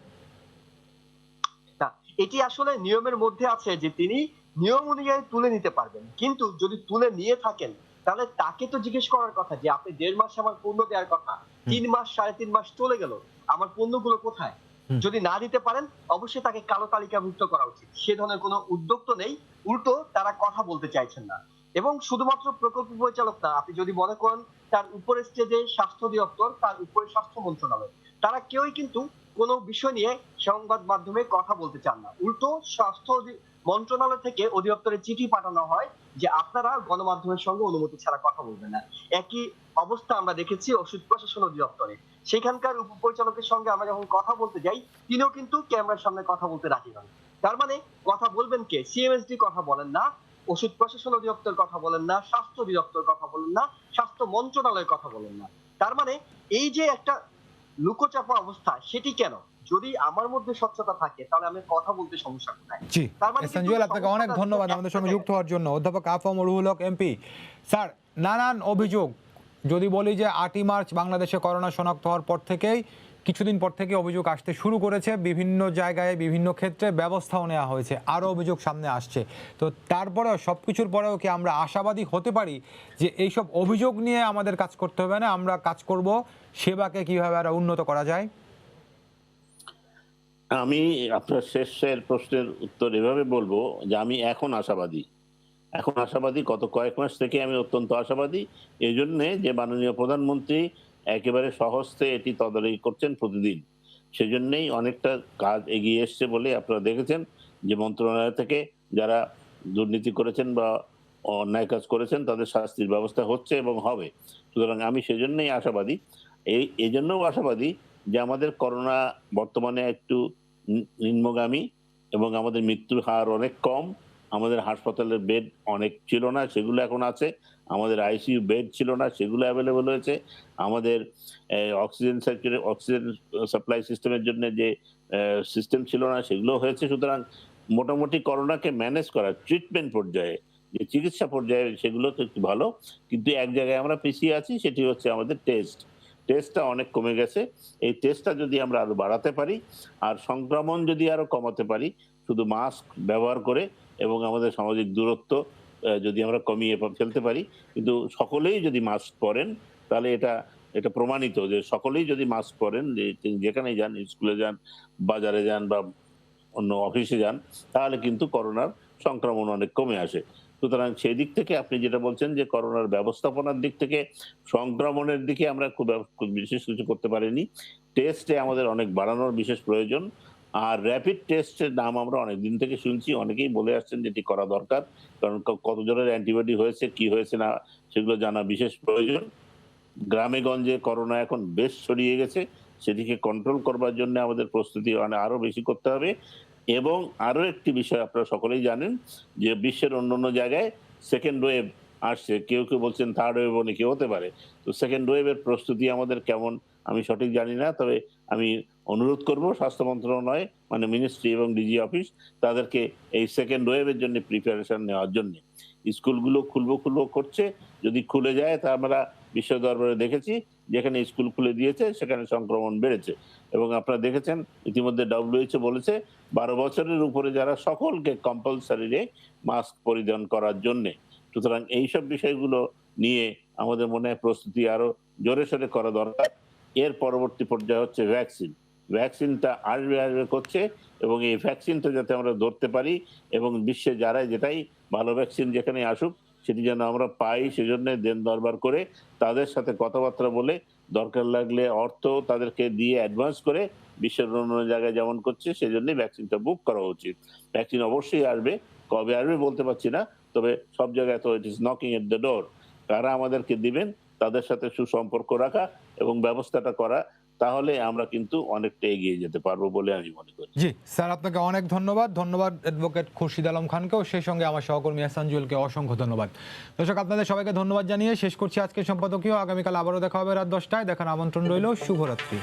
O: না, এটি আসলে নিয়মের মধ্যে আছে যে তিনি নিয়ম অনুযায়ী তুলে নিতে পারবেন, কিন্তু যদি তুলে নিয়ে থাকেন তাহলে তাকে তো জিজ্ঞেস করার কথা যে আপনি 1.5 মাস আমার পণ্য দেওয়ার কথা, 3 মাস 3.5 মাস চলে গেল, আমার পণ্যগুলো কোথায়? যদি না দিতে পারেন, অবশ্যই তাকে কালো তালিকাভুক্ত করা উচিত। সে ধরনের কোনো উদ্যোগ তো নেই, উল্টো তারা কথা বলতে চাইছেন না। এবং শুধুমাত্র প্রকল্প পরিচালক না, আপনি যদি মনে করেন তার উপরে স্টেজে স্বাস্থ্য অধিদপ্তর, তার উপরে স্বাস্থ্য মন্ত্রণালয়, তারা কেউই কিন্তু কোনো বিষয় নিয়ে সংবাদ মাধ্যমে কথা বলতে চান না। উল্টো স্বাস্থ্য মন্ত্রণালয় থেকে অধিদপ্তরে চিঠি পাঠানো হয় যে আপনারা গণমাধ্যমের সঙ্গে অনুমতি ছাড়া কথা বলবেন না। একই অবস্থা আমরা দেখেছি ওষুধ প্রশাসন অধিদপ্তরে। সেখানকার উপপরিচালকের সঙ্গে আমরা যখন কথা বলতে যাই, তিনিও কিন্তু ক্যামেরার সামনে কথা বলতে রাজি নন। তার মানে কথা বলবেন কে? সিএমএসডি কথা বলেন না, ওষুধ প্রশাসন অধিদপ্তর কথা বলেন না, স্বাস্থ্য অধিদপ্তর কথা বলেন না, স্বাস্থ্য মন্ত্রণালয় কথা বলেন না। তার মানে এই যে একটা লুকোচাপা অবস্থা, সেটি কেন? যদি আমার মধ্যে স্বচ্ছতা থাকে তাহলে আমি কথা বলতে সমস্যা কোথায়?
A: জি,
O: তার মানে
A: এহসান জুয়েল, আপনাকে অনেক ধন্যবাদ আমাদের সঙ্গে যুক্ত হওয়ার জন্য। অধ্যাপক আফম রুহুল হক এমপি। স্যার, নানান অভিযোগ, যদি বলি যে 8ই মার্চ বাংলাদেশে করোনা শনাক্ত হওয়ার পর থেকেই কিছুদিন পর থেকে অভিযোগ আসতে শুরু করেছে, বিভিন্ন জায়গায় বিভিন্ন ক্ষেত্রে ব্যবস্থাও নেওয়া হয়েছে, আরও অভিযোগ সামনে আসছে। তো তারপরেও সব কিছুর পরেও কি আমরা আশাবাদী হতে পারি যে এইসব অভিযোগ নিয়ে আমাদের কাজ করতে হবে না, আমরা কাজ করব সেবাকে কীভাবে আরও উন্নত করা যায়?
M: আমি আপনার শেষের প্রশ্নের উত্তর এভাবে বলবো যে আমি এখন আশাবাদী। গত কয়েক মাস থেকে আমি অত্যন্ত আশাবাদী, এই জন্যে যে মাননীয় প্রধানমন্ত্রী একেবারে সহজে এটি তদারকি করছেন প্রতিদিন। সেজন্যই অনেকটা কাজ এগিয়ে এসছে বলে আপনারা দেখেছেন যে মন্ত্রণালয় থেকে যারা দুর্নীতি করেছেন বা অন্যায় কাজ করেছেন তাদের শাস্তির ব্যবস্থা হচ্ছে এবং হবে। সুতরাং আমি সেজন্যই আশাবাদী। এই জন্যও আশাবাদী যে আমাদের করোনা বর্তমানে একটু নিম্নগামী এবং আমাদের মৃত্যুর হার অনেক কম। আমাদের হাসপাতালের বেড অনেক ছিল না, সেগুলো এখন আছে। আমাদের আইসিইউ বেড ছিল না, সেগুলো অ্যাভেলেবল হয়েছে। আমাদের অক্সিজেন সাপ্লাই সিস্টেমের জন্য যে সিস্টেম ছিল না, সেগুলো হয়েছে। সুতরাং মোটামুটি করোনাকে ম্যানেজ করার ট্রিটমেন্ট পর্যায়ে, যে চিকিৎসা পর্যায়ে, সেগুলো তো একটু ভালো। কিন্তু এক জায়গায় আমরা পিছিয়ে আছি, সেটি হচ্ছে আমাদের টেস্টটা অনেক কমে গেছে। এই টেস্টটা যদি আমরা আরো বাড়াতে পারি আর সংক্রমণ যদি আরো কমাতে পারি, শুধু মাস্ক ব্যবহার করে এবং আমাদের সামাজিক দূরত্ব যদি আমরা কমিয়ে ফেলতে পারি, কিন্তু সকলেই যদি মাস্ক পরেন, তাহলে এটা প্রমাণিত যে সকলেই যদি মাস্ক পরেন, যেখানেই যান, স্কুলে যান, বাজারে যান বা অন্য অফিসে যান, তাহলে কিন্তু করোনার সংক্রমণ অনেক কমে আসে। সুতরাং সেই দিক থেকে আপনি যেটা বলছেন যে করোনার ব্যবস্থাপনার দিক থেকে সংক্রমণের দিকে আমরা খুব বিশেষ কিছু করতে পারিনি। টেস্টে আমাদের অনেক বাড়ানোর বিশেষ প্রয়োজন। আর র্যাপিড টেস্টের নাম আমরা অনেক দিন থেকে শুনছি, অনেকেই বলে আসছেন যেটি করা দরকার, কারণ কত জনের অ্যান্টিবডি হয়েছে, কি হয়েছে না, সেগুলো জানা বিশেষ প্রয়োজন। গ্রামে গঞ্জে করোনা এখন বেশ ছড়িয়ে গেছে, সেটিকে কন্ট্রোল করবার জন্য আমাদের প্রস্তুতি আরো বেশি করতে হবে। এবং আরো একটি বিষয় আপনারা সকলেই জানেন যে বিশ্বের অন্যান্য জায়গায় সেকেন্ড ওয়েভ আসছে, কেউ কেউ বলছেন থার্ড ওয়েভ অনেকে হতে পারে। তো সেকেন্ড ওয়েভের প্রস্তুতি আমাদের কেমন আমি সঠিক জানি না, তবে আমি অনুরোধ করব স্বাস্থ্য মন্ত্রণালয়, মানে মিনিস্ট্রি এবং ডিজি অফিস, তাদেরকে এই সেকেন্ড ওয়েভের জন্য প্রিপারেশন নেওয়ার জন্য। স্কুলগুলো খুলবো করছে, যদি খুলে যায় তা আমরা বিশ্ব দরবারে দেখেছি, যেখানে স্কুল খুলে দিয়েছে সেখানে সংক্রমণ বেড়েছে। এবং আপনারা দেখেছেন ইতিমধ্যে WHO বলেছে 12 বছরের উপরে যারা, সকলকে কম্পালসারি মাস্ক পরিধান করার জন্য। সুতরাং এইসব বিষয়গুলো নিয়ে আমাদের মনে হয় প্রস্তুতি আরো জোরে সোরে করা দরকার। এর পরবর্তী পর্যায়ে হচ্ছে ভ্যাকসিনটা আসবে করছে, এবং এই ভ্যাকসিনটা যাতে আমরা ধরতে পারি এবং বিশ্বে যারা যেটাই ভালো ভ্যাকসিন যেখানে আসুক সেটি যেন আমরা পাই, সেজন্য দেন দরবার করে তাদের সাথে কথাবার্তা বলে, দরকার লাগলে অর্থ তাদেরকে দিয়ে অ্যাডভান্স করে বিশ্বের অন্য জায়গায় যেমন করছে, সেজন্যই ভ্যাকসিনটা বুক করা উচিত। ভ্যাকসিন অবশ্যই আসবে, কবে আসবে বলতে পারছি না, তবে সব জায়গায় তো it is knocking at the door. কারা আমাদেরকে দিবেন তাদের সাথে সুসম্পর্ক রাখা এবং ব্যবস্থাটা করা, তাহলে আমরা কিন্তু অনেকটা এগিয়ে যেতে পারবো বলে আমি মনে করি।
A: জি স্যার, আপনাকে অনেক ধন্যবাদ অ্যাডভোকেট খুরশিদ আলম খানকেও, সেই সঙ্গে আমার সহকর্মী এহসান জুয়েলকে অসংখ্য ধন্যবাদ। দর্শক, আপনাদের সবাইকে ধন্যবাদ জানিয়ে শেষ করছি আজকের সম্পাদকীয়। আগামীকাল আবারও দেখা হবে রাত 10টায়। দেখার আমন্ত্রণ রইল। শুভরাত্রি।